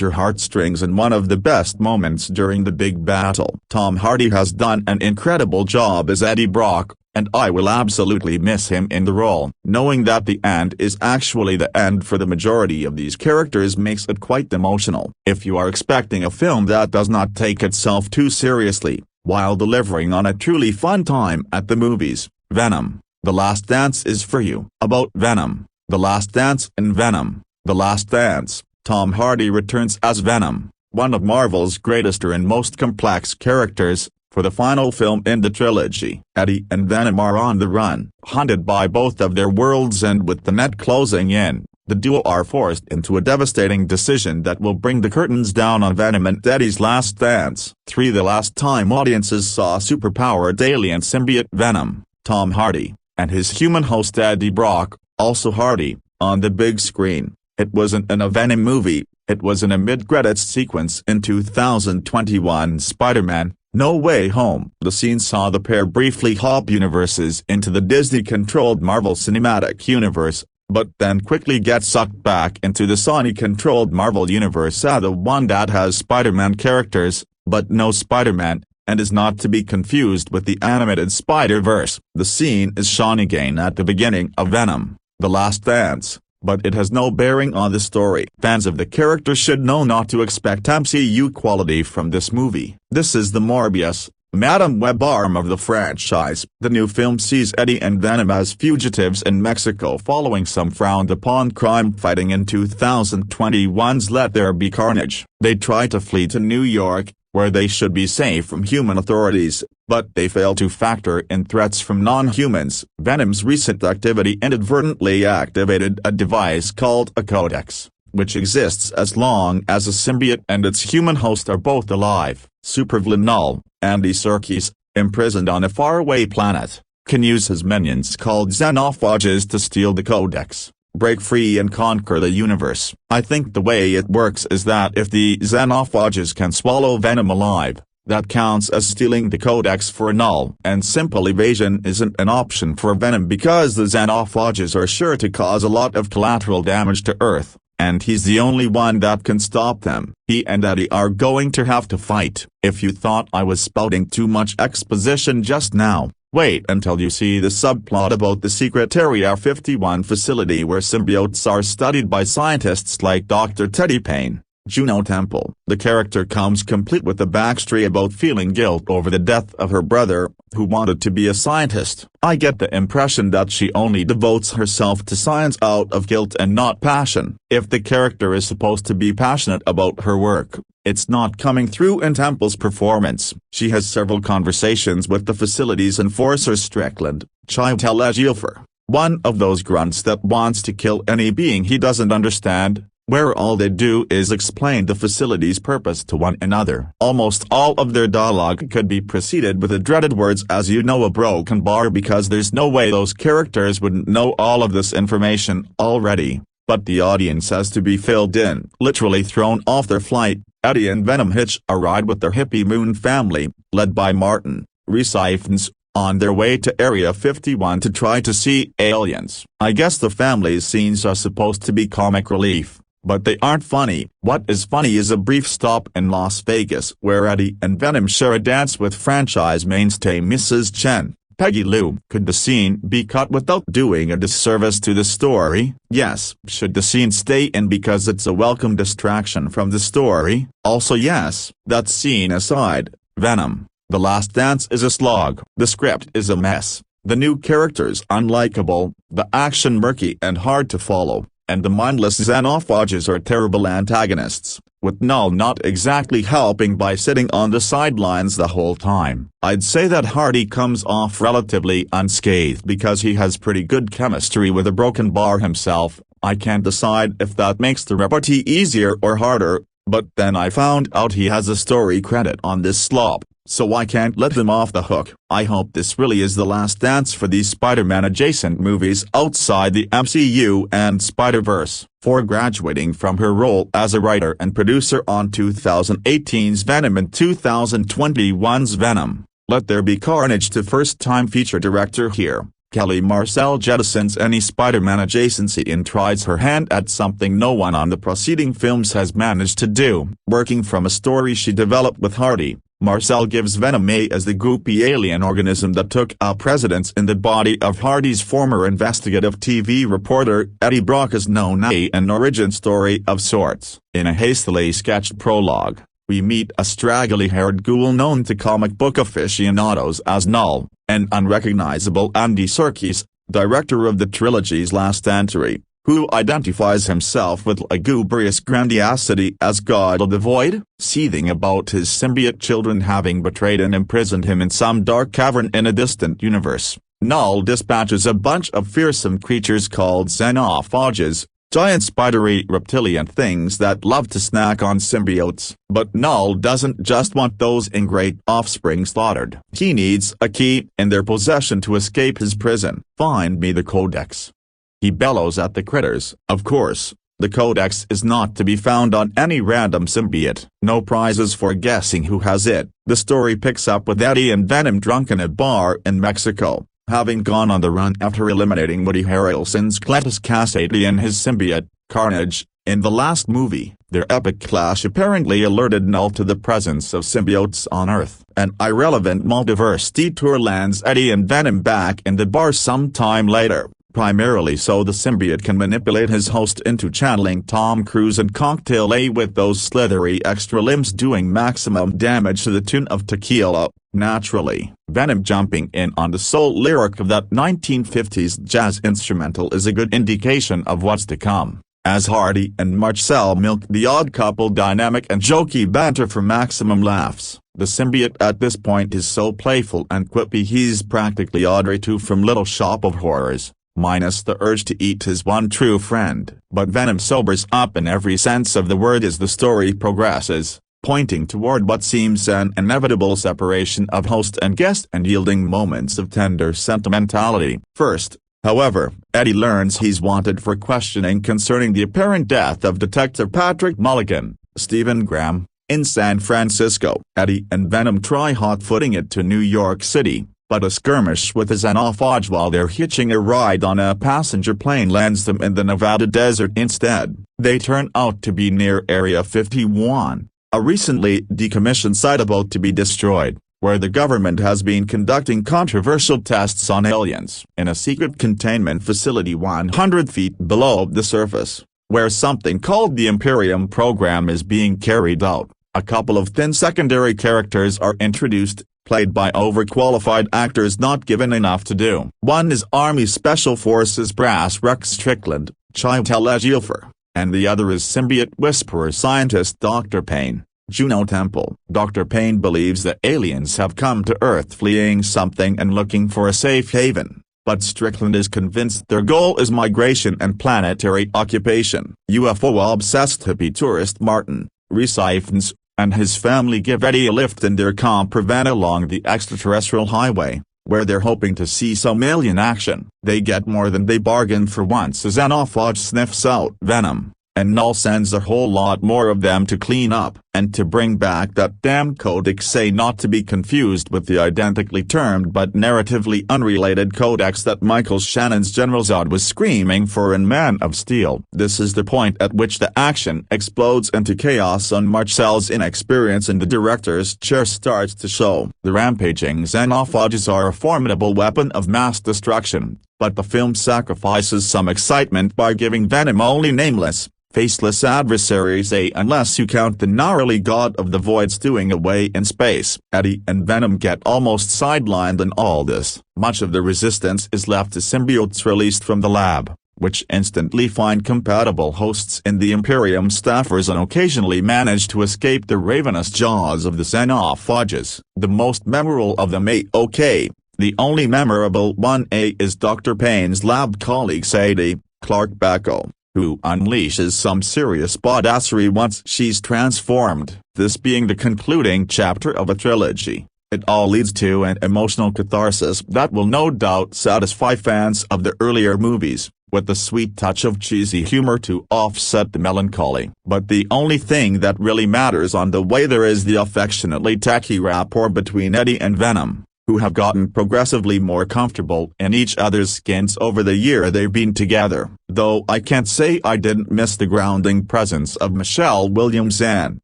Speaker 1: your heartstrings in one of the best moments during the big battle. Tom Hardy has done an incredible job as Eddie Brock, and I will absolutely miss him in the role. Knowing that the end is actually the end for the majority of these characters makes it quite emotional. If you are expecting a film that does not take itself too seriously, while delivering on a truly fun time at the movies, Venom. The Last Dance is for you. About Venom. The Last Dance and Venom. The Last Dance. Tom Hardy returns as Venom, one of Marvel's greatest and most complex characters, for the final film in the trilogy. Eddie and Venom are on the run, hunted by both of their worlds, and with the net closing in, the duo are forced into a devastating decision that will bring the curtains down on Venom and Eddie's last dance. 3. The last time audiences saw superpowered alien symbiote Venom, Tom Hardy, and his human host Eddie Brock, also Hardy, on the big screen, it wasn't in a Venom movie, it was in a mid-credits sequence in 2021 Spider-Man: No Way Home. The scene saw the pair briefly hop universes into the Disney-controlled Marvel Cinematic Universe, but then quickly get sucked back into the Sony-controlled Marvel Universe, the one that has Spider-Man characters, but no Spider-Man, and is not to be confused with the animated Spider-Verse. The scene is shown again at the beginning of Venom: The Last Dance, but it has no bearing on the story. Fans of the character should know not to expect MCU quality from this movie. This is the Morbius, Madam Web arm of the franchise. The new film sees Eddie and Venom as fugitives in Mexico following some frowned-upon crime fighting in 2021's Let There Be Carnage. They try to flee to New York, where they should be safe from human authorities, but they fail to factor in threats from non-humans. Venom's recent activity inadvertently activated a device called a Codex, which exists as long as a symbiote and its human host are both alive. Supervillain Knull, Andy Serkis, imprisoned on a faraway planet, can use his minions called xenophages to steal the Codex, break free and conquer the universe. I think the way it works is that if the xenophages can swallow Venom alive, that counts as stealing the Codex for Knull, and simple evasion isn't an option for Venom because the xenophages are sure to cause a lot of collateral damage to Earth, and he's the only one that can stop them. He and Eddie are going to have to fight. If you thought I was spouting too much exposition just now, wait until you see the subplot about the secret Area 51 facility where symbiotes are studied by scientists like Dr. Teddy Payne. Juno Temple. The character comes complete with a backstory about feeling guilt over the death of her brother, who wanted to be a scientist. I get the impression that she only devotes herself to science out of guilt and not passion. If the character is supposed to be passionate about her work, it's not coming through in Temple's performance. She has several conversations with the facility's enforcer Strickland, Chiwetel Ejiofor, one of those grunts that wants to kill any being he doesn't understand, where all they do is explain the facility's purpose to one another. Almost all of their dialogue could be preceded with the dreaded words "as you know a broken bar," because there's no way those characters wouldn't know all of this information already, but the audience has to be filled in. Literally thrown off their flight, Eddie and Venom hitch a ride with their hippie moon family, led by Martin, Recyphens, on their way to Area 51 to try to see aliens. I guess the family's scenes are supposed to be comic relief, but they aren't funny. What is funny is a brief stop in Las Vegas where Eddie and Venom share a dance with franchise mainstay Mrs. Chen, Peggy Lou. Could the scene be cut without doing a disservice to the story? Yes. Should the scene stay in because it's a welcome distraction from the story? Also yes. That scene aside, Venom, The Last Dance is a slog. The script is a mess. The new characters unlikable, the action murky and hard to follow, and the mindless xenophages are terrible antagonists, with Knull not exactly helping by sitting on the sidelines the whole time. I'd say that Hardy comes off relatively unscathed because he has pretty good chemistry with a broken bar himself. I can't decide if that makes the repartee easier or harder, but then I found out he has a story credit on this slop, so I can't let him off the hook. I hope this really is the last dance for these Spider-Man adjacent movies outside the MCU and Spider-Verse. For graduating from her role as a writer and producer on 2018's Venom and 2021's Venom, Let There Be Carnage to first-time feature director here, Kelly Marcel jettisons any Spider-Man adjacency and tries her hand at something no one on the preceding films has managed to do. Working from a story she developed with Hardy, Marcel gives Venom A as the goopy alien organism that took up residence in the body of Hardy's former investigative TV reporter Eddie Brock is known as an origin story of sorts. In a hastily sketched prologue, we meet a straggly-haired ghoul known to comic book aficionados as Knull, an unrecognizable Andy Serkis, director of the trilogy's last entry, who identifies himself with lugubrious grandiosity as God of the Void, seething about his symbiote children having betrayed and imprisoned him in some dark cavern in a distant universe. Knull dispatches a bunch of fearsome creatures called xenophages, giant spidery reptilian things that love to snack on symbiotes. But Knull doesn't just want those ingrate offspring slaughtered. He needs a key in their possession to escape his prison. Find me the Codex, he bellows at the critters. Of course, the Codex is not to be found on any random symbiote. No prizes for guessing who has it. The story picks up with Eddie and Venom drunk in a bar in Mexico, having gone on the run after eliminating Woody Harrelson's Cletus Kasady and his symbiote, Carnage. In the last movie, their epic clash apparently alerted Knull to the presence of symbiotes on Earth. An irrelevant multiverse detour lands Eddie and Venom back in the bar sometime later, primarily so the symbiote can manipulate his host into channeling Tom Cruise and Cocktail A with those slithery extra limbs doing maximum damage to the tune of Tequila. Naturally, Venom jumping in on the sole lyric of that 1950s jazz instrumental is a good indication of what's to come. As Hardy and Marcel milk the odd couple dynamic and jokey banter for maximum laughs, the symbiote at this point is so playful and quippy he's practically Audrey 2 from Little Shop of Horrors, minus the urge to eat his one true friend. But Venom sobers up in every sense of the word as the story progresses, pointing toward what seems an inevitable separation of host and guest and yielding moments of tender sentimentality. First, However, Eddie learns he's wanted for questioning concerning the apparent death of Detective Patrick Mulligan, Stephen Graham, in San Francisco. Eddie and Venom try hot-footing it to New York City, but a skirmish with a xenophage while they're hitching a ride on a passenger plane lands them in the Nevada desert instead. They turn out to be near Area 51, a recently decommissioned site about to be destroyed, where the government has been conducting controversial tests on aliens in a secret containment facility 100 feet below the surface, where something called the Imperium program is being carried out. A couple of thin secondary characters are introduced, played by overqualified actors not given enough to do. One is Army Special Forces brass Rex Strickland, Chiwetel Ejiofor, and the other is symbiote whisperer scientist Dr. Payne, Juno Temple. Dr. Payne believes the aliens have come to Earth fleeing something and looking for a safe haven, but Strickland is convinced their goal is migration and planetary occupation. UFO-obsessed hippie tourist Martin, Resiphons, and his family give Eddie a lift in their camper van along the extraterrestrial highway, where they're hoping to see some alien action. They get more than they bargained for once as xenophage sniffs out Venom, and Knull sends a whole lot more of them to clean up and to bring back that damn Codex, say not to be confused with the identically termed but narratively unrelated Codex that Michael Shannon's General Zod was screaming for in Man of Steel. This is the point at which the action explodes into chaos on Marcel's inexperience and the director's chair starts to show. The rampaging xenophages are a formidable weapon of mass destruction, but the film sacrifices some excitement by giving Venom only nameless, faceless adversaries, unless you count the gnarly god of the void stewing away in space. Eddie and Venom get almost sidelined in all this. Much of the resistance is left to symbiotes released from the lab, which instantly find compatible hosts in the Imperium staffers and occasionally manage to escape the ravenous jaws of the xenophages. The most memorable of them, the only memorable one, is Dr. Payne's lab colleague Sadie, Clark Bacco, who unleashes some serious badassery once she's transformed, this being the concluding chapter of a trilogy. It all leads to an emotional catharsis that will no doubt satisfy fans of the earlier movies, with a sweet touch of cheesy humor to offset the melancholy. But the only thing that really matters on the way there is the affectionately tacky rapport between Eddie and Venom, who have gotten progressively more comfortable in each other's skins over the year they've been together. Though I can't say I didn't miss the grounding presence of Michelle Williams and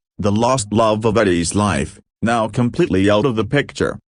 Speaker 1: the lost love of Eddie's life, now completely out of the picture.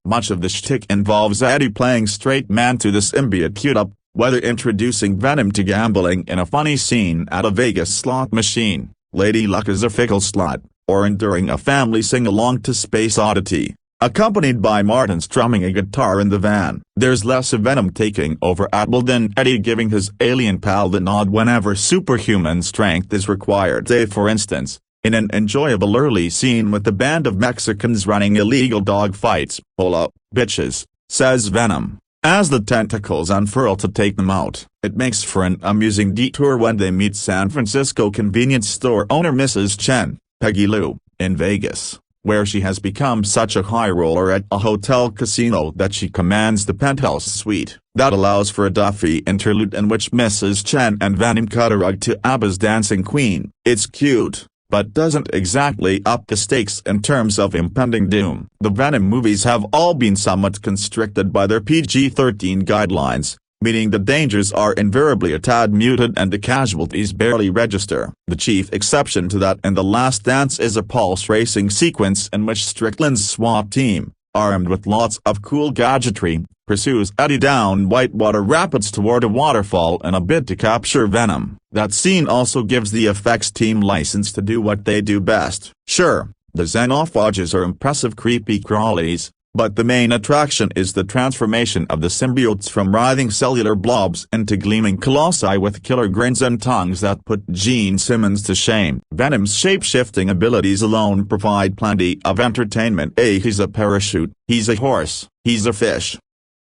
Speaker 1: Much of the shtick involves Eddie playing straight man to the symbiote cute-up, whether introducing Venom to gambling in a funny scene at a Vegas slot machine, Lady Luck is a fickle slut, or enduring a family sing-along to Space Oddity, accompanied by Martin strumming a guitar in the van. There's less of Venom taking over Atwell than Eddie giving his alien pal the nod whenever superhuman strength is required. Say for instance, in an enjoyable early scene with the band of Mexicans running illegal dog fights. "Hola, bitches," says Venom, as the tentacles unfurl to take them out. It makes for an amusing detour when they meet San Francisco convenience store owner Mrs. Chen, Peggy Lou, in Vegas, where she has become such a high roller at a hotel casino that she commands the penthouse suite. That allows for a Duffy interlude in which Mrs. Chen and Venom cut a rug to ABBA's Dancing Queen. It's cute, but doesn't exactly up the stakes in terms of impending doom. The Venom movies have all been somewhat constricted by their PG-13 guidelines, meaning the dangers are invariably a tad muted and the casualties barely register. The chief exception to that in The Last Dance is a pulse racing sequence in which Strickland's SWAT team, armed with lots of cool gadgetry, pursues Eddie down whitewater rapids toward a waterfall in a bid to capture Venom. That scene also gives the effects team license to do what they do best. Sure, the xenophages are impressive creepy crawlies, but the main attraction is the transformation of the symbiotes from writhing cellular blobs into gleaming colossi with killer grins and tongues that put Gene Simmons to shame. Venom's shape-shifting abilities alone provide plenty of entertainment. He's a parachute, he's a horse, he's a fish.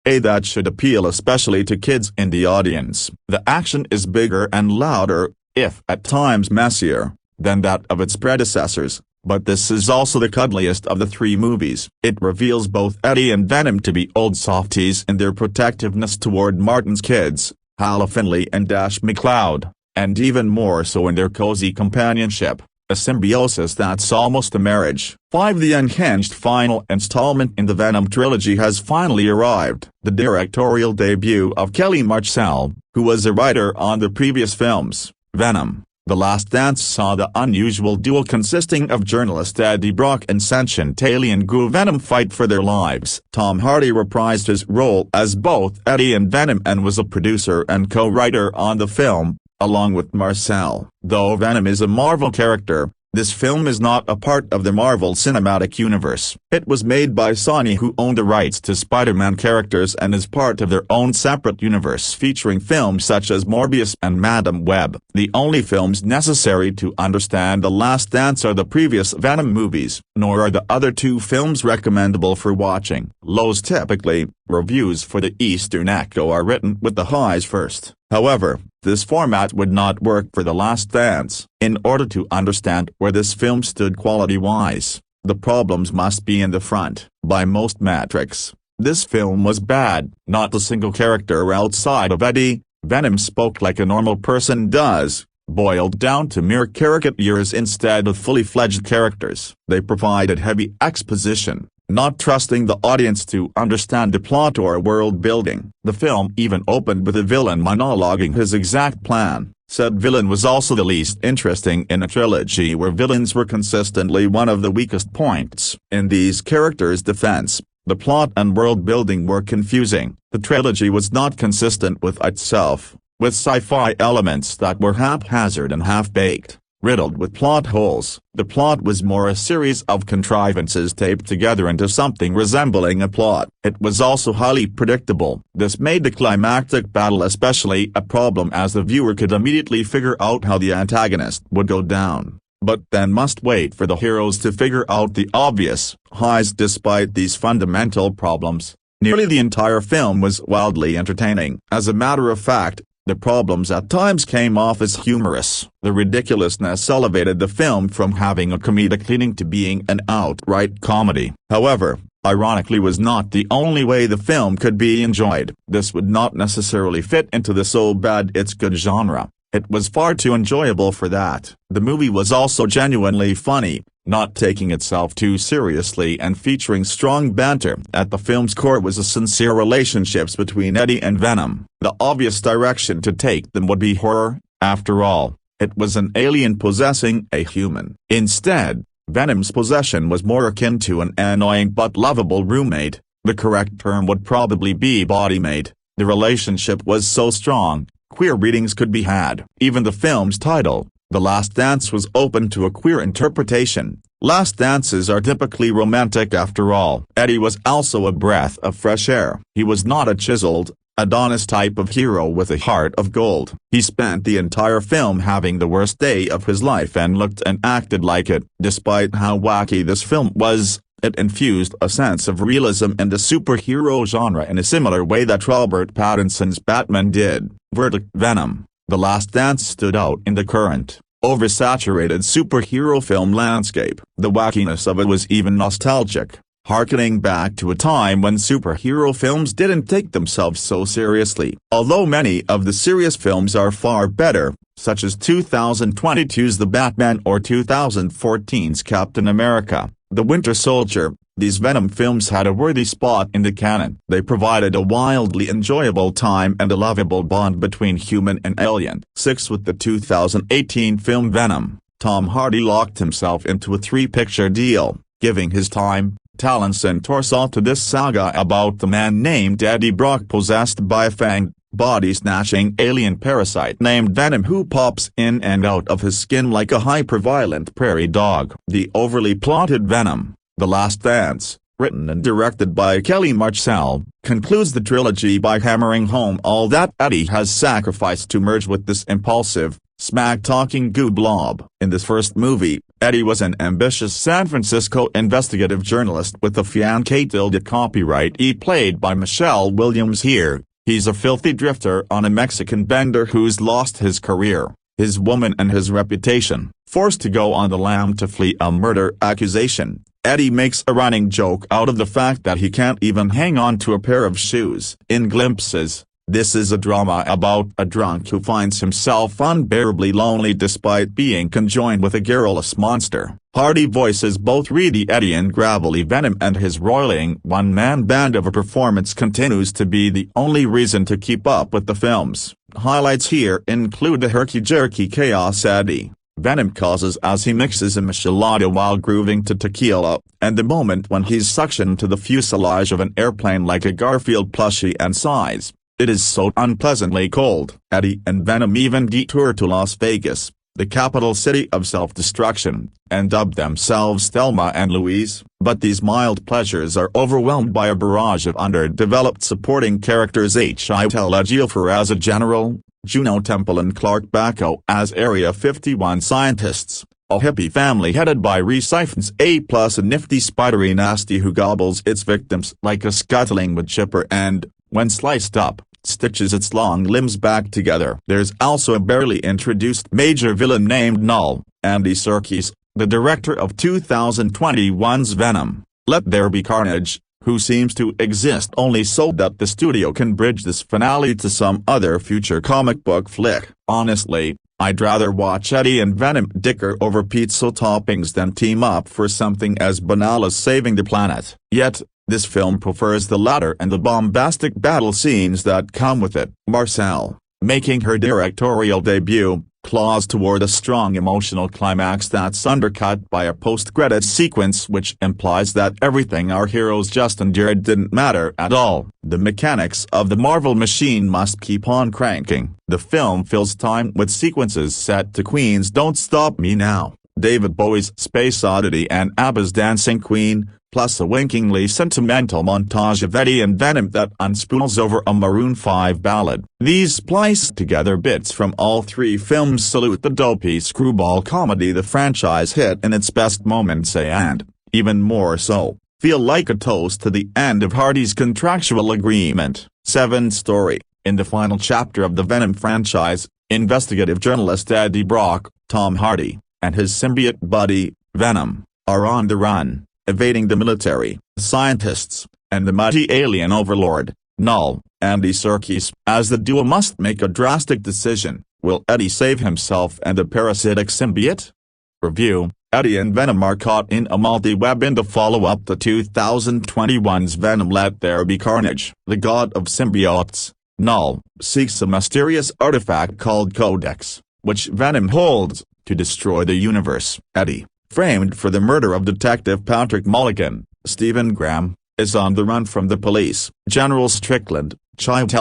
Speaker 1: That should appeal especially to kids in the audience. The action is bigger and louder, if at times messier, than that of its predecessors, but this is also the cuddliest of the three movies. It reveals both Eddie and Venom to be old softies in their protectiveness toward Martin's kids, Hala Finley and Dash McCloud, and even more so in their cozy companionship, a symbiosis that's almost a marriage. 5. The unhinged final installment in the Venom trilogy has finally arrived. The directorial debut of Kelly Marcel, who was a writer on the previous films, Venom, The Last Dance, saw the unusual duo consisting of journalist Eddie Brock and sentient alien goo Venom fight for their lives. Tom Hardy reprised his role as both Eddie and Venom and was a producer and co-writer on the film, along with Marcel. Though Venom is a Marvel character, this film is not a part of the Marvel Cinematic Universe. It was made by Sony, who owned the rights to Spider-Man characters, and is part of their own separate universe featuring films such as Morbius and Madam Web. The only films necessary to understand The Last Dance are the previous Venom movies, nor are the other two films recommendable for watching. Lows typically, reviews for the Eastern Echo are written with the highs first. However, this format would not work for The Last Dance. In order to understand where this film stood quality-wise, the problems must be in the front. By most metrics, this film was bad. Not a single character outside of Eddie, Venom spoke like a normal person does, boiled down to mere caricatures instead of fully fledged characters. They provided heavy exposition, not trusting the audience to understand the plot or world building. The film even opened with a villain monologuing his exact plan. Said villain was also the least interesting in a trilogy where villains were consistently one of the weakest points. In these characters' defense, the plot and world building were confusing. The trilogy was not consistent with itself, with sci-fi elements that were haphazard and half-baked, riddled with plot holes. The plot was more a series of contrivances taped together into something resembling a plot. It was also highly predictable. This made the climactic battle especially a problem, as the viewer could immediately figure out how the antagonist would go down, but then must wait for the heroes to figure out the obvious highs. Despite these fundamental problems, nearly the entire film was wildly entertaining. As a matter of fact, the problems at times came off as humorous. The ridiculousness elevated the film from having a comedic leaning to being an outright comedy. However, ironically was not the only way the film could be enjoyed. This would not necessarily fit into the so bad it's good genre. It was far too enjoyable for that. The movie was also genuinely funny, not taking itself too seriously and featuring strong banter. At the film's core was a sincere relationships between Eddie and Venom. The obvious direction to take them would be horror. After all, it was an alien possessing a human. Instead, Venom's possession was more akin to an annoying but lovable roommate. The correct term would probably be bodymate. The relationship was so strong, queer readings could be had. Even the film's title, The Last Dance, was open to a queer interpretation. Last dances are typically romantic after all. Eddie was also a breath of fresh air. He was not a chiseled, Adonis type of hero with a heart of gold. He spent the entire film having the worst day of his life and looked and acted like it. Despite how wacky this film was, it infused a sense of realism in the superhero genre in a similar way that Robert Pattinson's Batman did. Verdict: Venom, The Last Dance stood out in the current, oversaturated superhero film landscape. The wackiness of it was even nostalgic, harkening back to a time when superhero films didn't take themselves so seriously. Although many of the serious films are far better, such as 2022's The Batman or 2014's Captain America, The Winter Soldier, these Venom films had a worthy spot in the canon. They provided a wildly enjoyable time and a lovable bond between human and alien. 6. With the 2018 film Venom, Tom Hardy locked himself into a 3-picture deal, giving his time, talents and torso to this saga about the man named Eddie Brock possessed by a fanged, body-snatching alien parasite named Venom who pops in and out of his skin like a hyper-violent prairie dog. The overly plotted Venom, The Last Dance, written and directed by Kelly Marcel, concludes the trilogy by hammering home all that Eddie has sacrificed to merge with this impulsive, smack-talking goo blob. In this first movie, Eddie was an ambitious San Francisco investigative journalist with a fiancé copyright played by Michelle Williams. Here, he's a filthy drifter on a Mexican bender who's lost his career, his woman and his reputation. Forced to go on the lam to flee a murder accusation, Eddie makes a running joke out of the fact that he can't even hang on to a pair of shoes. In glimpses, this is a drama about a drunk who finds himself unbearably lonely despite being conjoined with a garrulous monster. Hardy voices both Reedy Eddie and Gravelly Venom, and his roiling one-man band of a performance continues to be the only reason to keep up with the films. Highlights here include the herky-jerky chaos Eddie Venom causes as he mixes a michelada while grooving to tequila, and the moment when he's suctioned to the fuselage of an airplane like a Garfield plushie and sighs, "It is so unpleasantly cold." Eddie and Venom even detour to Las Vegas, the capital city of self-destruction, and dub themselves Thelma and Louise. But these mild pleasures are overwhelmed by a barrage of underdeveloped supporting characters. Trilogy as a general, Juno Temple and Clark Bacco as Area 51 scientists, a hippie family headed by Reciphens A+ a nifty spidery nasty who gobbles its victims like a scuttling wood chipper and, when sliced up, stitches its long limbs back together. There's also a barely introduced major villain named Knull, Andy Serkis, the director of 2021's Venom, Let There Be Carnage, who seems to exist only so that the studio can bridge this finale to some other future comic book flick. Honestly, I'd rather watch Eddie and Venom dicker over pizza toppings than team up for something as banal as saving the planet. Yet, this film prefers the latter and the bombastic battle scenes that come with it. Marcel, making her directorial debut, claws toward a strong emotional climax that's undercut by a post-credits sequence which implies that everything our heroes just endured didn't matter at all. The mechanics of the Marvel machine must keep on cranking. The film fills time with sequences set to Queen's Don't Stop Me Now, David Bowie's Space Oddity and ABBA's Dancing Queen, plus a winkingly sentimental montage of Eddie and Venom that unspools over a Maroon 5 ballad. These spliced together bits from all three films salute the dopey screwball comedy the franchise hit in its best moments and, even more so, feel like a toast to the end of Hardy's contractual agreement. 7 Story. In the final chapter of the Venom franchise, investigative journalist Eddie Brock, Tom Hardy, and his symbiote buddy, Venom, are on the run, evading the military, scientists, and the mighty alien overlord, Knull. Andy Serkis. As the duo must make a drastic decision, will Eddie save himself and the parasitic symbiote? Review. Eddie and Venom are caught in a multi-web in the follow-up to 2021's Venom Let There Be Carnage. The god of symbiotes, Knull, seeks a mysterious artifact called Codex, which Venom holds, to destroy the universe. Eddie, framed for the murder of Detective Patrick Mulligan, Stephen Graham, is on the run from the police. General Strickland, Chief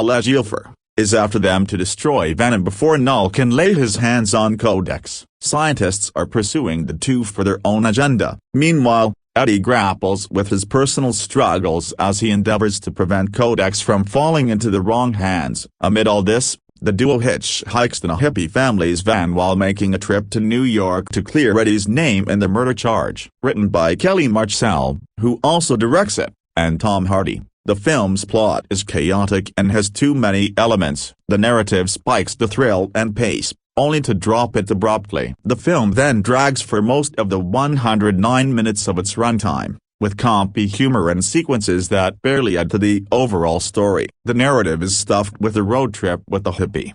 Speaker 1: is after them to destroy Venom before Knull can lay his hands on Codex. Scientists are pursuing the two for their own agenda. Meanwhile, Eddie grapples with his personal struggles as he endeavors to prevent Codex from falling into the wrong hands. Amid all this, the duo hitchhikes in a hippie family's van while making a trip to New York to clear Eddie's name in the murder charge. Written by Kelly Marcel, who also directs it, and Tom Hardy, the film's plot is chaotic and has too many elements. The narrative spikes the thrill and pace, only to drop it abruptly. The film then drags for most of the 109 minutes of its runtime, with campy humor and sequences that barely add to the overall story. The narrative is stuffed with a road trip with the hippie,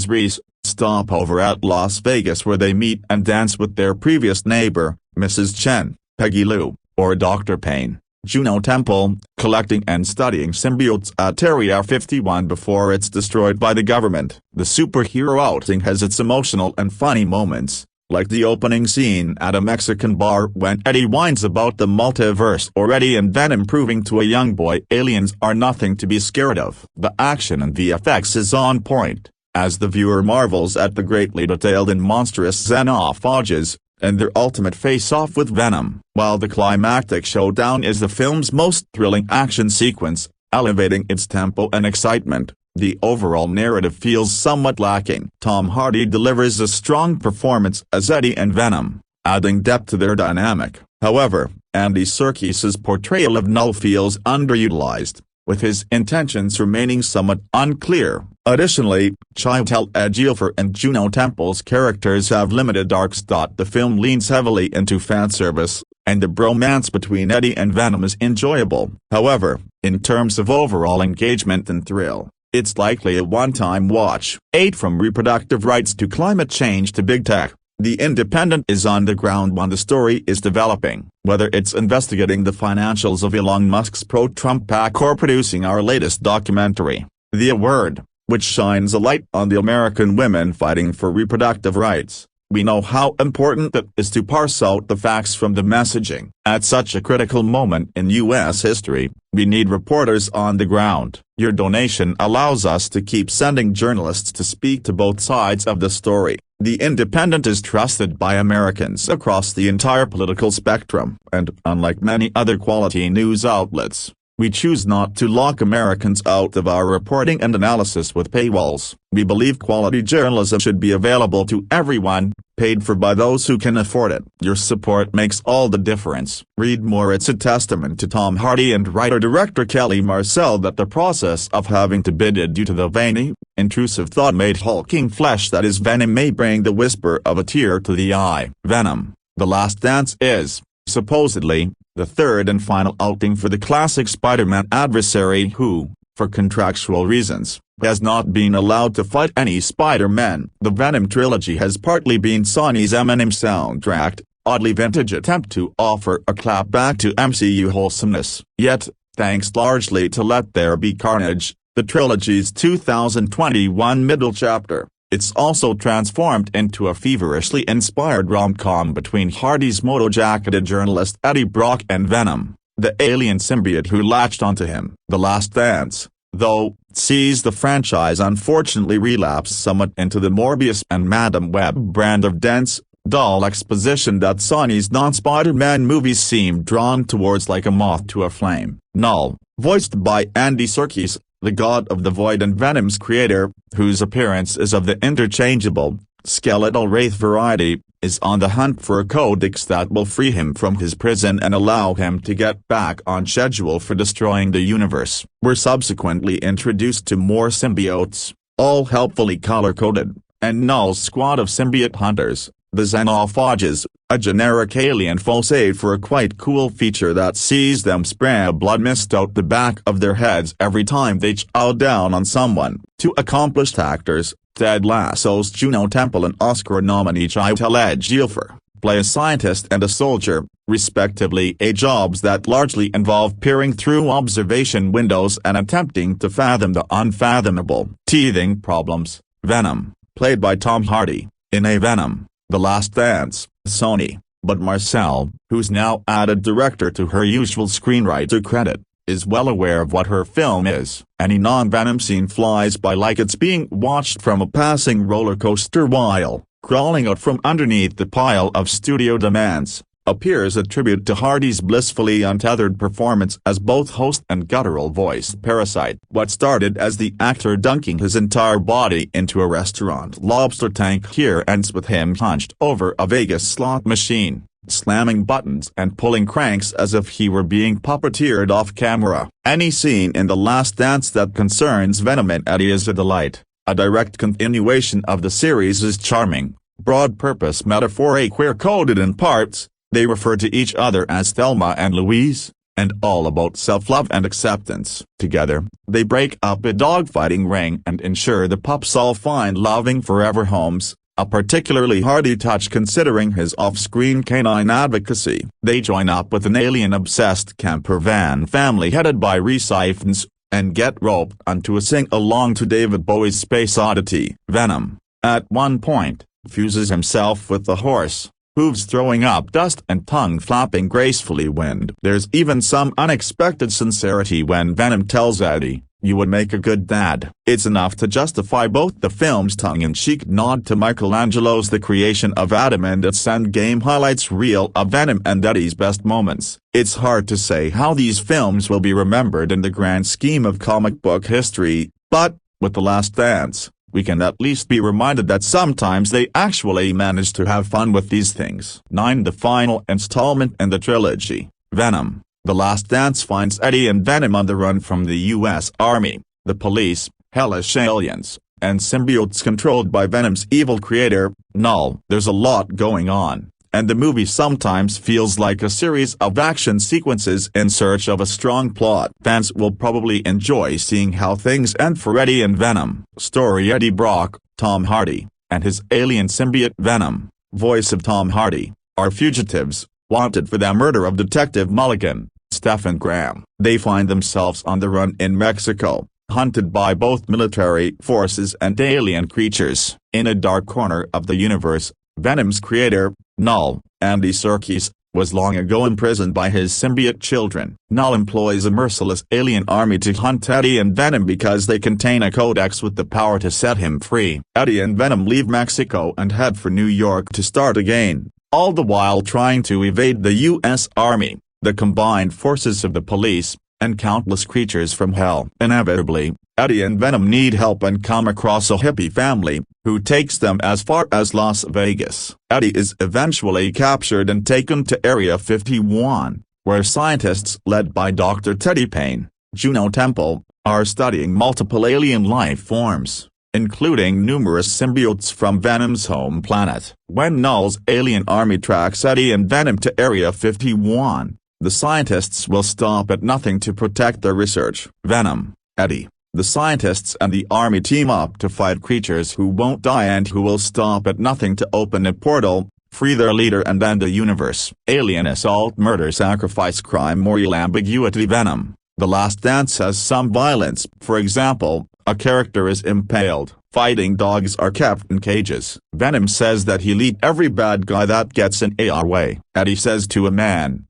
Speaker 1: Reese, stopover at Las Vegas where they meet and dance with their previous neighbor, Mrs. Chen, Peggy Lou, or Dr. Payne, Juno Temple, collecting and studying symbiotes at Area 51 before it's destroyed by the government. The superhero outing has its emotional and funny moments, like the opening scene at a Mexican bar when Eddie whines about the multiverse, or Eddie and Venom proving to a young boy aliens are nothing to be scared of. The action and VFX is on point, as the viewer marvels at the greatly detailed and monstrous xenophages, and their ultimate face-off with Venom. While the climactic showdown is the film's most thrilling action sequence, elevating its tempo and excitement, the overall narrative feels somewhat lacking. Tom Hardy delivers a strong performance as Eddie and Venom, adding depth to their dynamic. However, Andy Serkis's portrayal of Knull feels underutilized, with his intentions remaining somewhat unclear. Additionally, Chiwetel Ejiofor and Juno Temple's characters have limited arcs. The film leans heavily into fanservice, and the bromance between Eddie and Venom is enjoyable. However, in terms of overall engagement and thrill, it's likely a one-time watch. 8. From reproductive rights to climate change to big tech, The Independent is on the ground when the story is developing. Whether it's investigating the financials of Elon Musk's pro-Trump PAC or producing our latest documentary, The Word, which shines a light on the American women fighting for reproductive rights, we know how important it is to parse out the facts from the messaging. At such a critical moment in U.S. history, we need reporters on the ground. Your donation allows us to keep sending journalists to speak to both sides of the story. The Independent is trusted by Americans across the entire political spectrum, and unlike many other quality news outlets, we choose not to lock Americans out of our reporting and analysis with paywalls. We believe quality journalism should be available to everyone, paid for by those who can afford it. Your support makes all the difference. Read more. It's a testament to Tom Hardy and writer-director Kelly Marcel that the process of having to bid it due to the veiny, intrusive thought-made hulking flesh that is Venom may bring the whisper of a tear to the eye. Venom: The Last Dance is, supposedly, the third and final outing for the classic Spider-Man adversary who, for contractual reasons, has not been allowed to fight any Spider-Man. The Venom trilogy has partly been Sony's Eminem soundtrack, oddly vintage attempt to offer a clapback to MCU wholesomeness. Yet, thanks largely to Let There Be Carnage, the trilogy's 2021 middle chapter, it's also transformed into a feverishly inspired rom-com between Hardy's moto-jacketed journalist Eddie Brock and Venom, the alien symbiote who latched onto him. The Last Dance, though, sees the franchise unfortunately relapse somewhat into the Morbius and Madam Web brand of dense, dull exposition that Sony's non-Spider-Man movies seem drawn towards like a moth to a flame. Knull, voiced by Andy Serkis, the God of the Void and Venom's creator, whose appearance is of the interchangeable, skeletal wraith variety, is on the hunt for a codex that will free him from his prison and allow him to get back on schedule for destroying the universe. We're subsequently introduced to more symbiotes, all helpfully color-coded, and Knull's squad of symbiote hunters, the xenophages, a generic alien foe save for a quite cool feature that sees them spray a blood mist out the back of their heads every time they chow down on someone. Two accomplished actors, Ted Lasso's Juno Temple and Oscar nominee Chiwetel Ejiofor, play a scientist and a soldier, respectively, jobs that largely involve peering through observation windows and attempting to fathom the unfathomable. Teething problems. Venom, played by Tom Hardy, in a Venom: The Last Dance, Sony, but Marcel, who's now added director to her usual screenwriter credit, is well aware of what her film is. Any non-Venom scene flies by like it's being watched from a passing roller coaster while, crawling out from underneath the pile of studio demands, appears a tribute to Hardy's blissfully untethered performance as both host and guttural-voiced parasite. What started as the actor dunking his entire body into a restaurant lobster tank here ends with him hunched over a Vegas slot machine, slamming buttons and pulling cranks as if he were being puppeteered off camera. Any scene in The Last Dance that concerns Venom and Eddie is a delight. A direct continuation of the series is charming, broad-purpose metaphor queer-coded in parts. They refer to each other as Thelma and Louise, and all about self-love and acceptance. Together, they break up a dogfighting ring and ensure the pups all find loving forever homes, a particularly Hardy touch considering his off-screen canine advocacy. They join up with an alien-obsessed camper van family headed by Rhys Ifans, and get roped onto a sing-along to David Bowie's Space Oddity. Venom, at one point, fuses himself with the horse, hooves throwing up dust and tongue flapping gracefully wind. There's even some unexpected sincerity when Venom tells Eddie, "You would make a good dad." It's enough to justify both the film's tongue-in-cheek nod to Michelangelo's The Creation of Adam and its endgame highlights reel of Venom and Eddie's best moments. It's hard to say how these films will be remembered in the grand scheme of comic book history, but, with The Last Dance, we can at least be reminded that sometimes they actually manage to have fun with these things. 9. The final installment in the trilogy, Venom: The Last Dance finds Eddie and Venom on the run from the U.S. Army, the police, hellish aliens, and symbiotes controlled by Venom's evil creator, Knull. There's a lot going on, and the movie sometimes feels like a series of action sequences in search of a strong plot. Fans will probably enjoy seeing how things end for Eddie and Venom. Story: Eddie Brock, Tom Hardy, and his alien symbiote Venom, voice of Tom Hardy, are fugitives, wanted for the murder of Detective Mulligan, Stephen Graham. They find themselves on the run in Mexico, hunted by both military forces and alien creatures. In a dark corner of the universe, Venom's creator, Knull, Andy Serkis, was long ago imprisoned by his symbiote children. Knull employs a merciless alien army to hunt Eddie and Venom because they contain a Codex with the power to set him free. Eddie and Venom leave Mexico and head for New York to start again, all the while trying to evade the U.S. Army, the combined forces of the police, and countless creatures from hell. Inevitably, Eddie and Venom need help and come across a hippie family, who takes them as far as Las Vegas. Eddie is eventually captured and taken to Area 51, where scientists led by Dr. Teddy Payne, Juno Temple, are studying multiple alien life forms, including numerous symbiotes from Venom's home planet. When Knull's alien army tracks Eddie and Venom to Area 51, the scientists will stop at nothing to protect their research. Venom, Eddie, the scientists and the army team up to fight creatures who won't die and who will stop at nothing to open a portal, free their leader and end the universe. Alien assault, murder, sacrifice, crime, moral ambiguity. Venom, The Last Dance has some violence. For example, a character is impaled. Fighting dogs are kept in cages. Venom says that he'll eat every bad guy that gets in our way. Eddie says to a man,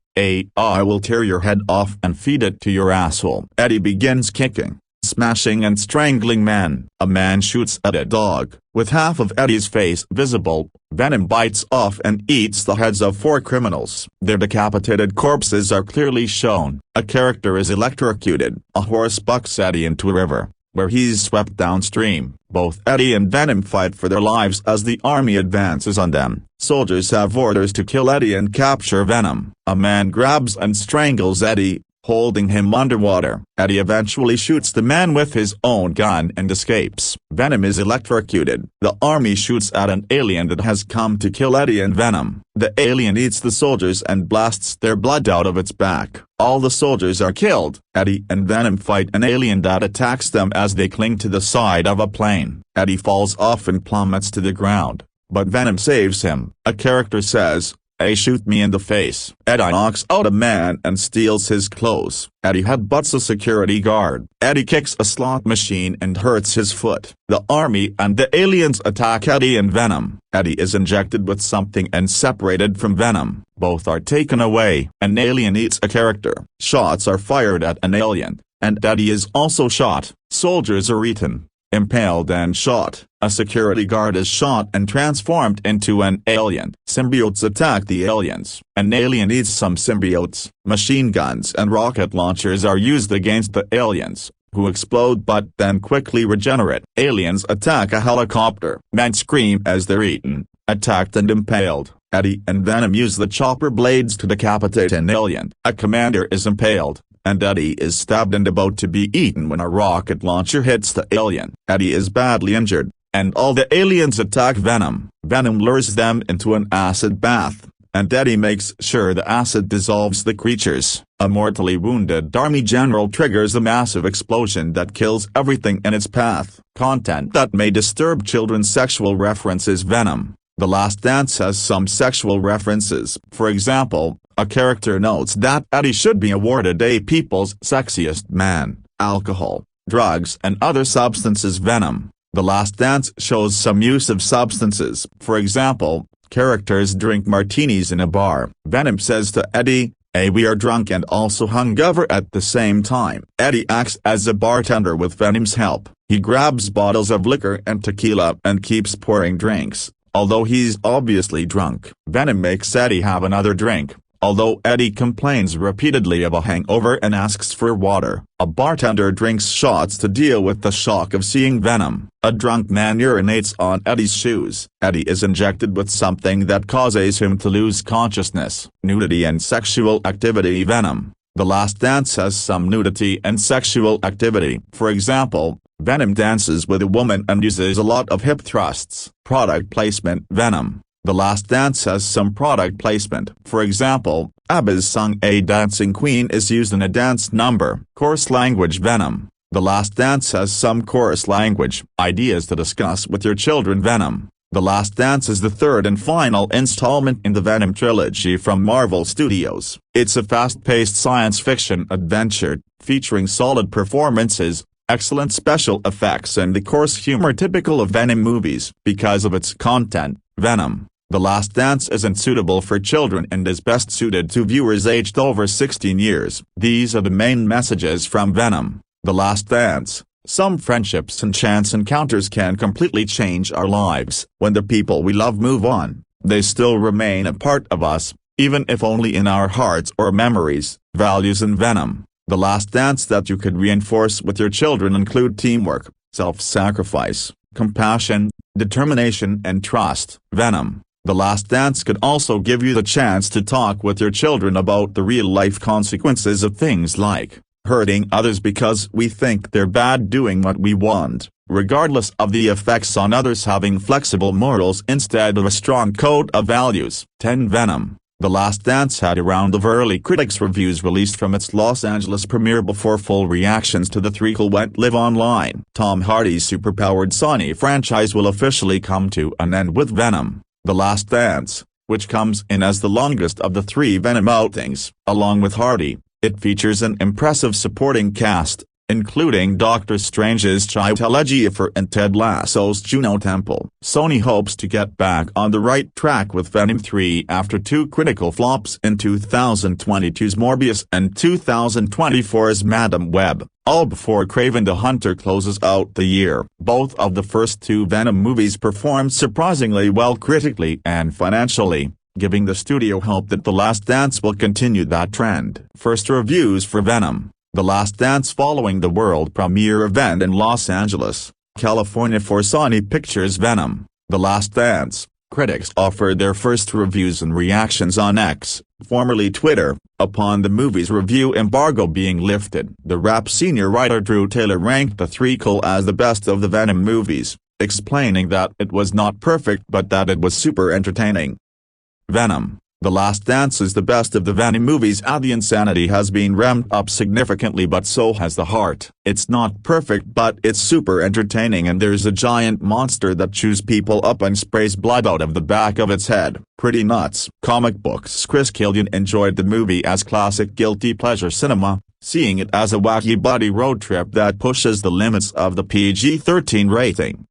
Speaker 1: I will tear your head off and feed it to your asshole. Eddie begins kicking, smashing and strangling men. A man shoots at a dog, with half of Eddie's face visible. Venom bites off and eats the heads of 4 criminals. Their decapitated corpses are clearly shown. A character is electrocuted. A horse bucks Eddie into a river, where he's swept downstream. Both Eddie and Venom fight for their lives as the army advances on them. Soldiers have orders to kill Eddie and capture Venom. A man grabs and strangles Eddie, holding him underwater. Eddie eventually shoots the man with his own gun and escapes. Venom is electrocuted. The army shoots at an alien that has come to kill Eddie and Venom. The alien eats the soldiers and blasts their blood out of its back. All the soldiers are killed. Eddie and Venom fight an alien that attacks them as they cling to the side of a plane. Eddie falls off and plummets to the ground, but Venom saves him. A character says, shoot me in the face. Eddie knocks out a man and steals his clothes. Eddie headbutts a security guard. Eddie kicks a slot machine and hurts his foot. The army and the aliens attack Eddie and Venom. Eddie is injected with something and separated from Venom. Both are taken away. An alien eats a character. Shots are fired at an alien, and Eddie is also shot. Soldiers are eaten, impaled and shot. A security guard is shot and transformed into an alien. Symbiotes attack the aliens. An alien eats some symbiotes. Machine guns and rocket launchers are used against the aliens, who explode but then quickly regenerate. Aliens attack a helicopter. Men scream as they're eaten, attacked and impaled. Eddie and Venom use the chopper blades to decapitate an alien. A commander is impaled, and Eddie is stabbed and about to be eaten when a rocket launcher hits the alien. Eddie is badly injured, and all the aliens attack Venom. Venom lures them into an acid bath, and Eddie makes sure the acid dissolves the creatures. A mortally wounded army general triggers a massive explosion that kills everything in its path. Content that may disturb children. Sexual references. Venom, The Last Dance has some sexual references. For example, a character notes that Eddie should be awarded a People's Sexiest Man. Alcohol, drugs and other substances. Venom, The Last Dance shows some use of substances. For example, characters drink martinis in a bar. Venom says to Eddie, we are drunk and also hungover at the same time. Eddie acts as a bartender with Venom's help. He grabs bottles of liquor and tequila and keeps pouring drinks, although he's obviously drunk. Venom makes Eddie have another drink, although Eddie complains repeatedly of a hangover and asks for water. A bartender drinks shots to deal with the shock of seeing Venom. A drunk man urinates on Eddie's shoes. Eddie is injected with something that causes him to lose consciousness. Nudity and sexual activity. Venom, The Last Dance has some nudity and sexual activity. For example, Venom dances with a woman and uses a lot of hip thrusts. Product placement. Venom: The Last Dance has some product placement. For example, ABBA's song A Dancing Queen is used in a dance number. Course language. Venom: The Last Dance has some course language. Ideas to discuss with your children. Venom: The Last Dance is the third and final installment in the Venom trilogy from Marvel Studios. It's a fast-paced science fiction adventure, featuring solid performances, excellent special effects and the coarse humor typical of Venom movies. Because of its content, Venom: The Last Dance isn't suitable for children and is best suited to viewers aged over 16 years. These are the main messages from Venom: The Last Dance. Some friendships and chance encounters can completely change our lives. When the people we love move on, they still remain a part of us, even if only in our hearts or memories. Values in Venom: The Last Dance that you could reinforce with your children include teamwork, self-sacrifice, compassion, determination and trust. Venom: The Last Dance could also give you the chance to talk with your children about the real-life consequences of things like hurting others because we think they're bad, doing what we want, regardless of the effects on others, having flexible morals instead of a strong code of values. 10. Venom: The Last Dance had a round of early critics' reviews released from its Los Angeles premiere before full reactions to the threequel went live online. Tom Hardy's superpowered Sony franchise will officially come to an end with Venom: The Last Dance, which comes in as the longest of the three Venom outings. Along with Hardy, it features an impressive supporting cast, including Doctor Strange's trilogy and Ted Lasso's Juno Temple. Sony hopes to get back on the right track with Venom 3 after two critical flops in 2022's Morbius and 2024's Madam Web, all before Kraven the Hunter closes out the year. Both of the first two Venom movies performed surprisingly well critically and financially, giving the studio hope that The Last Dance will continue that trend. First reviews for Venom: The Last Dance following the world premiere event in Los Angeles, California for Sony Pictures. Venom: The Last Dance. Critics offered their first reviews and reactions on X, formerly Twitter, upon the movie's review embargo being lifted. The Wrap senior writer Drew Taylor ranked the threequel as the best of the Venom movies, explaining that it was not perfect but that it was super entertaining. Venom: The Last Dance is the best of the Venom movies. The insanity has been ramped up significantly, but so has the heart. It's not perfect but it's super entertaining, and there's a giant monster that chews people up and sprays blood out of the back of its head. Pretty nuts. Comic books. Chris Killian enjoyed the movie as classic guilty pleasure cinema, seeing it as a wacky buddy road trip that pushes the limits of the PG-13 rating.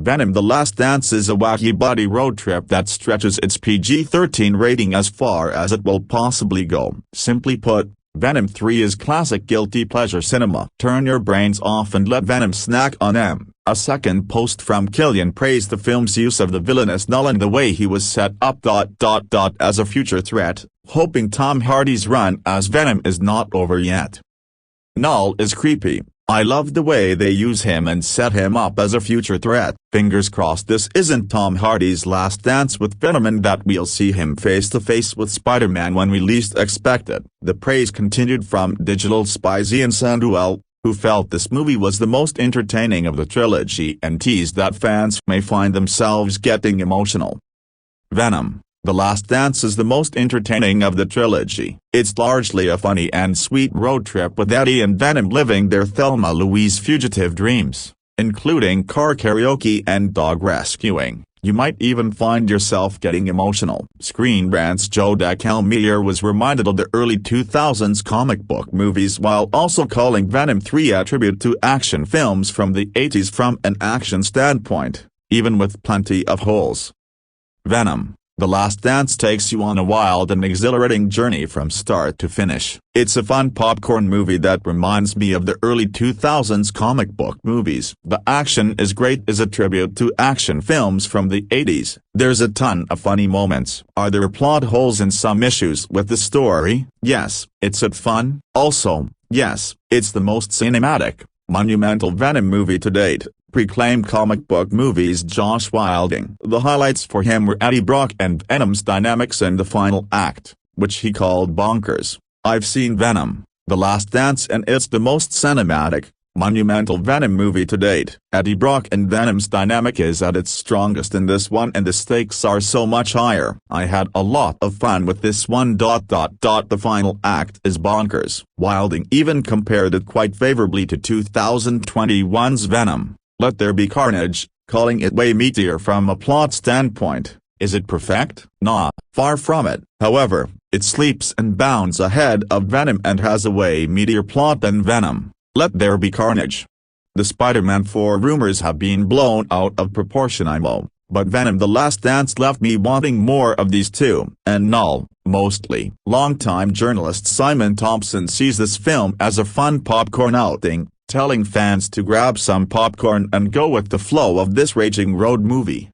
Speaker 1: Venom: The Last Dance is a wacky buddy road trip that stretches its PG-13 rating as far as it will possibly go. Simply put, Venom 3 is classic guilty pleasure cinema. Turn your brains off and let Venom snack on them. A second post from Killian praised the film's use of the villainous Knull and the way he was set up as a future threat, hoping Tom Hardy's run as Venom is not over yet. Knull is creepy. I love the way they use him and set him up as a future threat. Fingers crossed this isn't Tom Hardy's last dance with Venom and that we'll see him face to face with Spider-Man when we least expect it. The praise continued from Digital Spy's Ian Sanduel, who felt this movie was the most entertaining of the trilogy and teased that fans may find themselves getting emotional. Venom: The Last Dance is the most entertaining of the trilogy. It's largely a funny and sweet road trip with Eddie and Venom living their Thelma Louise fugitive dreams, including car karaoke and dog rescuing. You might even find yourself getting emotional. Screen Rant's Joe Dakelmeyer was reminded of the early 2000s comic book movies while also calling Venom 3 a tribute to action films from the 80s from an action standpoint, even with plenty of holes. Venom: The Last Dance takes you on a wild and exhilarating journey from start to finish. It's a fun popcorn movie that reminds me of the early 2000s comic book movies. The action is great as a tribute to action films from the 80s. There's a ton of funny moments. Are there plot holes and some issues with the story? Yes. It's fun? Also, yes. It's the most cinematic, monumental Venom movie to date, proclaimed comic book movies Josh Wilding. The highlights for him were Eddie Brock and Venom's dynamics in the final act, which he called bonkers. I've seen Venom: The Last Dance, and it's the most cinematic, monumental Venom movie to date. Eddie Brock and Venom's dynamic is at its strongest in this one, and the stakes are so much higher. I had a lot of fun with this one. The final act is bonkers. Wilding even compared it quite favorably to 2021's Venom: Let There Be Carnage, calling it way meatier from a plot standpoint. Is it perfect? Nah, far from it. However, it sleeps and bounds ahead of Venom and has a way meatier plot than Venom: Let There Be Carnage. The Spider-Man 4 rumors have been blown out of proportion, but Venom: The Last Dance left me wanting more of these two. And Knull, mostly. Longtime journalist Simon Thompson sees this film as a fun popcorn outing, telling fans to grab some popcorn and go with the flow of this raging road movie.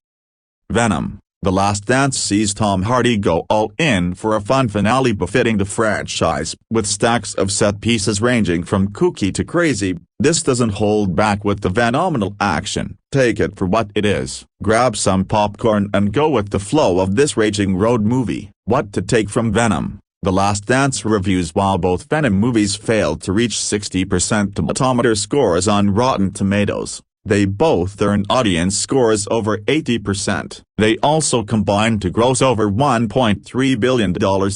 Speaker 1: Venom: The Last Dance sees Tom Hardy go all in for a fun finale befitting the franchise, with stacks of set pieces ranging from kooky to crazy. This doesn't hold back with the phenomenal action. Take it for what it is. Grab some popcorn and go with the flow of this raging road movie. What to take from Venom: The Last Dance reviews? While both Venom movies failed to reach 60% tomato scores on Rotten Tomatoes, they both earned audience scores over 80%. They also combined to gross over $1.3 billion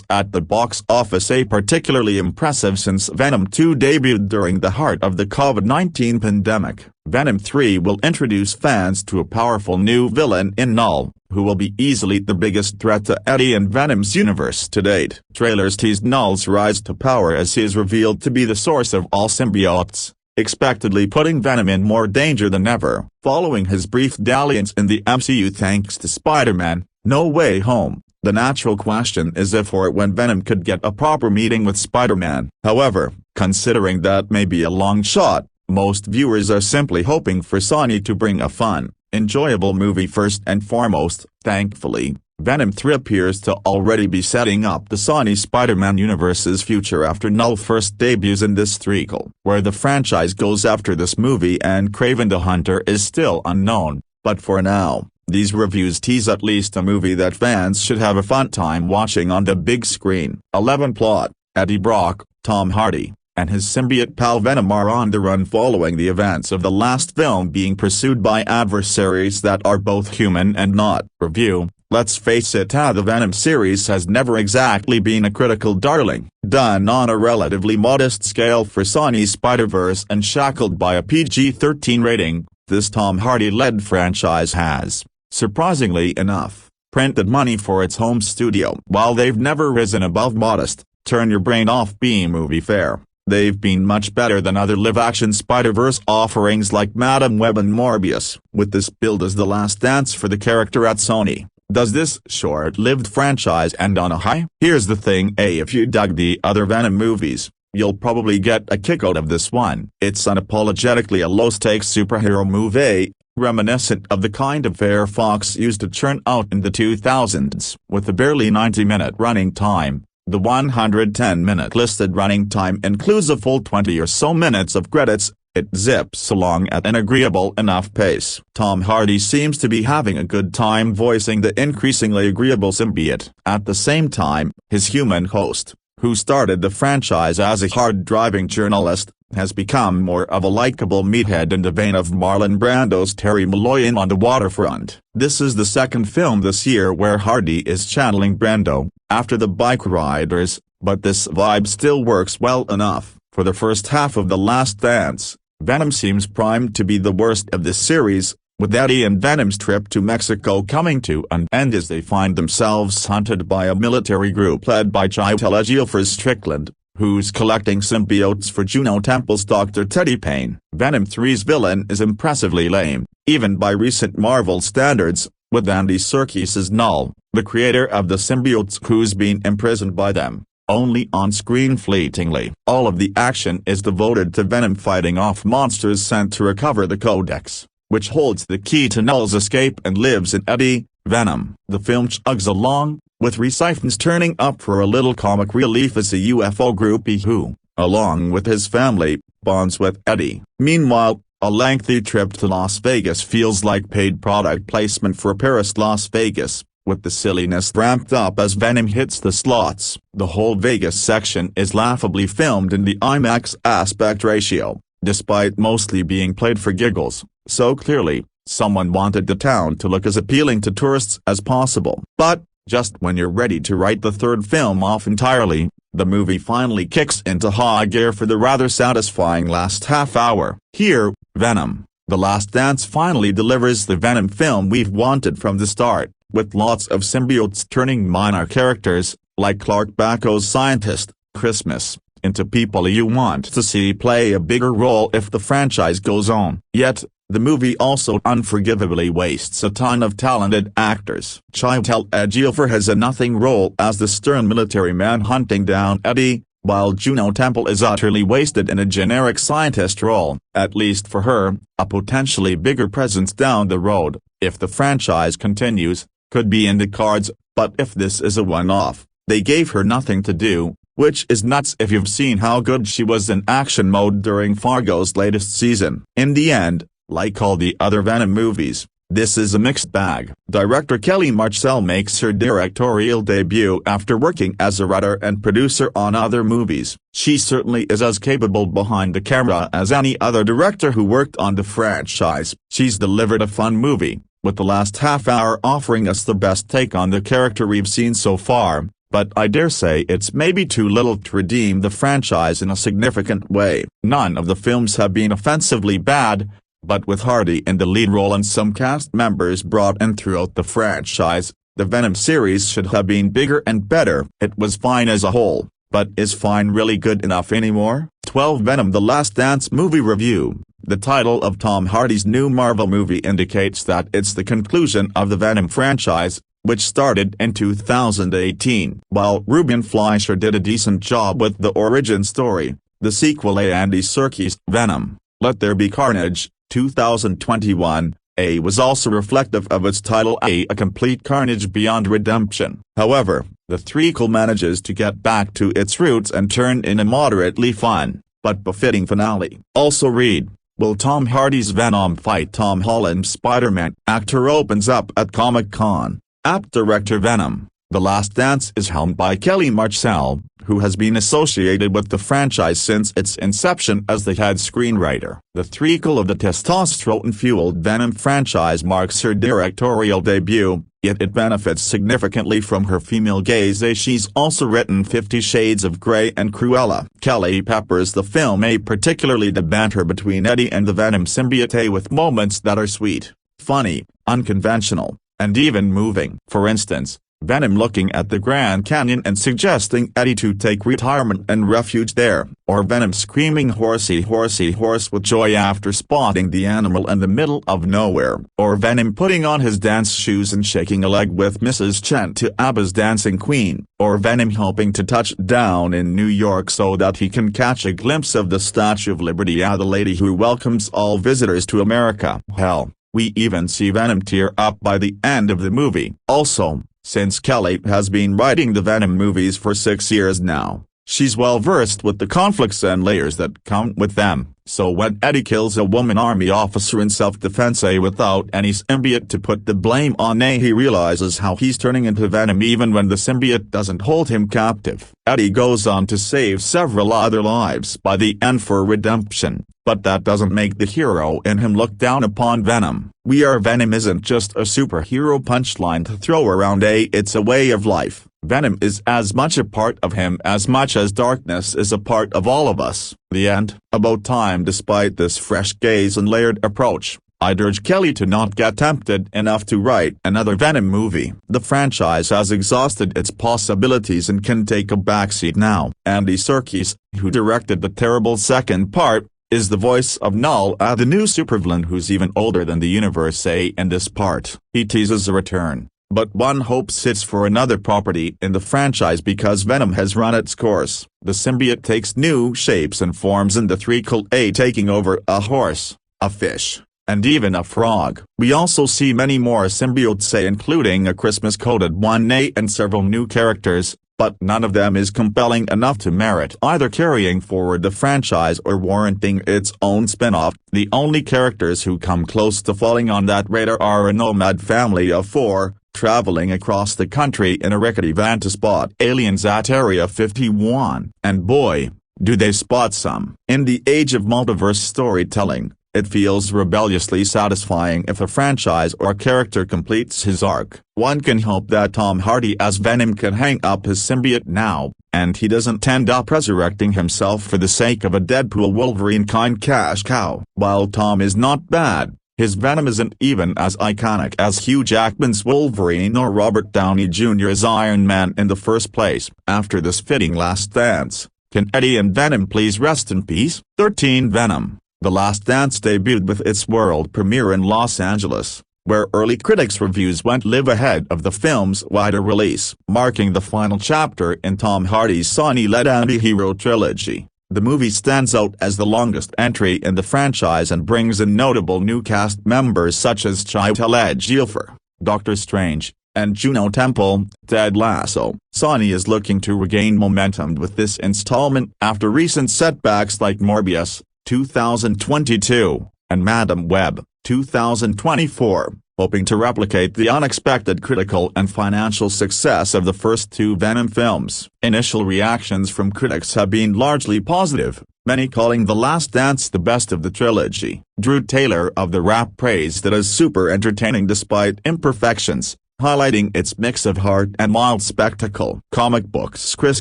Speaker 1: at the box office, a particularly impressive since Venom 2 debuted during the heart of the COVID-19 pandemic. Venom 3 will introduce fans to a powerful new villain in Knull, who will be easily the biggest threat to Eddie and Venom's universe to date. Trailers teased Knull's rise to power as he is revealed to be the source of all symbiotes, expectedly putting Venom in more danger than ever. Following his brief dalliance in the MCU thanks to Spider-Man: No Way Home, the natural question is if or when Venom could get a proper meeting with Spider-Man. However, considering that may be a long shot, most viewers are simply hoping for Sony to bring a fun, enjoyable movie first and foremost. Thankfully, Venom 3 appears to already be setting up the Sony Spider-Man universe's future after Knull first debuts in this threequel. Where the franchise goes after this movie and Kraven the Hunter is still unknown, but for now, these reviews tease at least a movie that fans should have a fun time watching on the big screen. 11 Plot: Eddie Brock, Tom Hardy, and his symbiote pal Venom are on the run following the events of the last film, being pursued by adversaries that are both human and not. Review: Let's face it, the Venom series has never exactly been a critical darling. Done on a relatively modest scale for Sony's Spider-Verse and shackled by a PG-13 rating, this Tom Hardy-led franchise has, surprisingly enough, printed money for its home studio. While they've never risen above modest, turn-your-brain-off B-movie fare, they've been much better than other live-action Spider-Verse offerings like Madam Web and Morbius. With this build as the last dance for the character at Sony, does this short-lived franchise end on a high? Here's the thing, if you dug the other Venom movies, you'll probably get a kick out of this one. It's unapologetically a low-stakes superhero movie, reminiscent of the kind of fare Fox used to churn out in the 2000s. With a barely 90-minute running time, the 110-minute listed running time includes a full 20 or so minutes of credits. It zips along at an agreeable enough pace. Tom Hardy seems to be having a good time voicing the increasingly agreeable symbiote. At the same time, his human host, who started the franchise as a hard-driving journalist, has become more of a likable meathead in the vein of Marlon Brando's Terry Malloy in On the Waterfront. This is the second film this year where Hardy is channeling Brando, after The Bike Riders, but this vibe still works well enough. For the first half of The Last Dance, Venom seems primed to be the worst of this series, with Eddie and Venom's trip to Mexico coming to an end as they find themselves hunted by a military group led by Chiwetel Strickland, who's collecting symbiotes for Juno Temple's Dr. Teddy Payne. Venom 3's villain is impressively lame, even by recent Marvel standards, with Andy Serkis's Knull, the creator of the symbiotes, who's been imprisoned by them, only on screen fleetingly. All of the action is devoted to Venom fighting off monsters sent to recover the Codex, which holds the key to Knull's escape and lives in Eddie, Venom. The film chugs along, with Reciphens turning up for a little comic relief as a UFO groupie who, along with his family, bonds with Eddie. Meanwhile, a lengthy trip to Las Vegas feels like paid product placement for Paris Las Vegas, with the silliness ramped up as Venom hits the slots. The whole Vegas section is laughably filmed in the IMAX aspect ratio, despite mostly being played for giggles, so clearly, someone wanted the town to look as appealing to tourists as possible. But, just when you're ready to write the third film off entirely, the movie finally kicks into high gear for the rather satisfying last half hour. Here, Venom: The Last Dance finally delivers the Venom film we've wanted from the start, with lots of symbiotes turning minor characters, like Clark Backo's scientist, Christmas, into people you want to see play a bigger role if the franchise goes on. Yet, the movie also unforgivably wastes a ton of talented actors. Chiwetel Ejiofor has a nothing role as the stern military man hunting down Eddie, while Juno Temple is utterly wasted in a generic scientist role. At least for her, a potentially bigger presence down the road, if the franchise continues, could be in the cards, but if this is a one-off, they gave her nothing to do, which is nuts if you've seen how good she was in action mode during Fargo's latest season. In the end, like all the other Venom movies, this is a mixed bag. Director Kelly Marcel makes her directorial debut after working as a writer and producer on other movies. She certainly is as capable behind the camera as any other director who worked on the franchise. She's delivered a fun movie, with the last half hour offering us the best take on the character we've seen so far, but I dare say it's maybe too little to redeem the franchise in a significant way. None of the films have been offensively bad, but with Hardy in the lead role and some cast members brought in throughout the franchise, the Venom series should have been bigger and better. It was fine as a whole, but is fine really good enough anymore? 12 Venom: The Last Dance Movie Review. The title of Tom Hardy's new Marvel movie indicates that it's the conclusion of the Venom franchise, which started in 2018. While Ruben Fleischer did a decent job with the origin story, the sequel, Andy Serkis's Venom: Let There Be Carnage, 2021, was also reflective of its title, a complete carnage beyond redemption. However, the threequel manages to get back to its roots and turn in a moderately fun, but befitting finale. Also read: Will Tom Hardy's Venom fight Tom Holland's Spider-Man? Actor opens up at Comic-Con. Apt director: Venom: The Last Dance is helmed by Kelly Marcel, who has been associated with the franchise since its inception as the head screenwriter. The threequel of the testosterone-fueled Venom franchise marks her directorial debut, yet it benefits significantly from her female gaze, as she's also written 50 Shades of Grey and Cruella. Kelly peppers the film, particularly the banter between Eddie and the Venom symbiote, with moments that are sweet, funny, unconventional, and even moving. For instance, Venom looking at the Grand Canyon and suggesting Eddie to take retirement and refuge there, or Venom screaming "horsey horsey horse" with joy after spotting the animal in the middle of nowhere, or Venom putting on his dance shoes and shaking a leg with Mrs. Chen to ABBA's Dancing Queen, or Venom hoping to touch down in New York so that he can catch a glimpse of the Statue of Liberty, the lady who welcomes all visitors to America. Hell, we even see Venom tear up by the end of the movie. Also, since Kelly has been writing the Venom movies for 6 years now, she's well versed with the conflicts and layers that come with them. So when Eddie kills a woman army officer in self-defense, without any symbiote to put the blame on, he realizes how he's turning into Venom even when the symbiote doesn't hold him captive. Eddie goes on to save several other lives by the end for redemption, but that doesn't make the hero in him look down upon Venom. "We Are Venom" isn't just a superhero punchline to throw around, it's a way of life. Venom is as much a part of him as much as darkness is a part of all of us. The end. About time. Despite this fresh gaze and layered approach, I'd urge Kelly to not get tempted enough to write another Venom movie. The franchise has exhausted its possibilities and can take a backseat now. Andy Serkis, who directed the terrible second part, is the voice of Knull, the new supervillain who's even older than the universe in this part. He teases a return, but one hopes it's for another property in the franchise because Venom has run its course. The symbiote takes new shapes and forms in the threequel, taking over a horse, a fish, and even a frog. We also see many more symbiotes, including a Christmas-coded one, and several new characters, but none of them is compelling enough to merit either carrying forward the franchise or warranting its own spin-off. The only characters who come close to falling on that radar are a nomad family of 4, traveling across the country in a rickety van to spot aliens at Area 51. And boy, do they spot some. In the age of multiverse storytelling, it feels rebelliously satisfying if a franchise or character completes his arc. One can hope that Tom Hardy as Venom can hang up his symbiote now, and he doesn't end up resurrecting himself for the sake of a Deadpool Wolverine kind cash cow. While Tom is not bad, his Venom isn't even as iconic as Hugh Jackman's Wolverine or Robert Downey Jr.'s Iron Man in the first place. After this fitting last dance, can Eddie and Venom please rest in peace? 13 Venom. The Last Dance debuted with its world premiere in Los Angeles, where early critics' reviews went live ahead of the film's wider release. Marking the final chapter in Tom Hardy's Sony-led anti-hero trilogy, the movie stands out as the longest entry in the franchise and brings in notable new cast members such as Chiwetel Ejiofor, Doctor Strange, and Juno Temple. Ted Lasso. Sony is looking to regain momentum with this installment after recent setbacks like Morbius, 2022, and Madam Web, 2024, hoping to replicate the unexpected critical and financial success of the first two Venom films. Initial reactions from critics have been largely positive, many calling The Last Dance the best of the trilogy. Drew Taylor of The Wrap praised it as super entertaining despite imperfections, highlighting its mix of heart and mild spectacle. Comic Books' Chris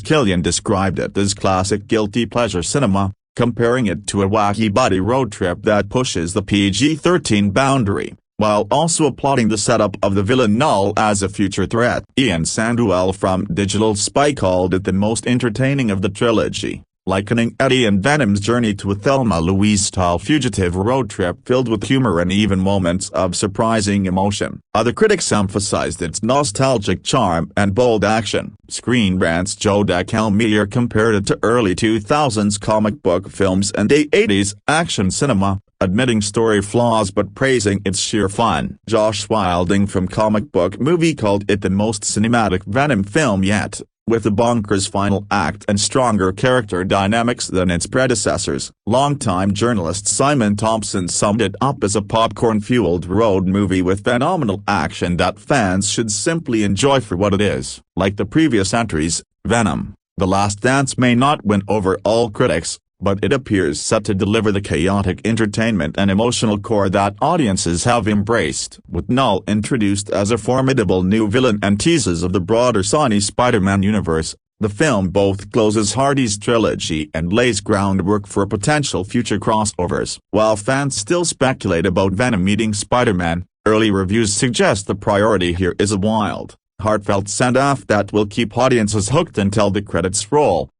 Speaker 1: Killian described it as classic guilty pleasure cinema, comparing it to a wacky buddy road trip that pushes the PG-13 boundary, while also applauding the setup of the villain Knull as a future threat. Ian Sanduel from Digital Spy called it the most entertaining of the trilogy, likening Eddie and Venom's journey to a Thelma Louise-style fugitive road trip filled with humor and even moments of surprising emotion. Other critics emphasized its nostalgic charm and bold action. Screen Rant's Joe DeCalmier compared it to early 2000s comic book films and 80s action cinema, admitting story flaws but praising its sheer fun. Josh Wilding from Comic Book Movie called it the most cinematic Venom film yet, with a bonkers final act and stronger character dynamics than its predecessors. Longtime journalist Simon Thompson summed it up as a popcorn-fueled road movie with phenomenal action that fans should simply enjoy for what it is. Like the previous entries, Venom: The Last Dance may not win over all critics, but it appears set to deliver the chaotic entertainment and emotional core that audiences have embraced. With Knull introduced as a formidable new villain and teases of the broader Sony Spider-Man universe, the film both closes Hardy's trilogy and lays groundwork for potential future crossovers. While fans still speculate about Venom meeting Spider-Man, early reviews suggest the priority here is a wild, heartfelt send-off that will keep audiences hooked until the credits roll.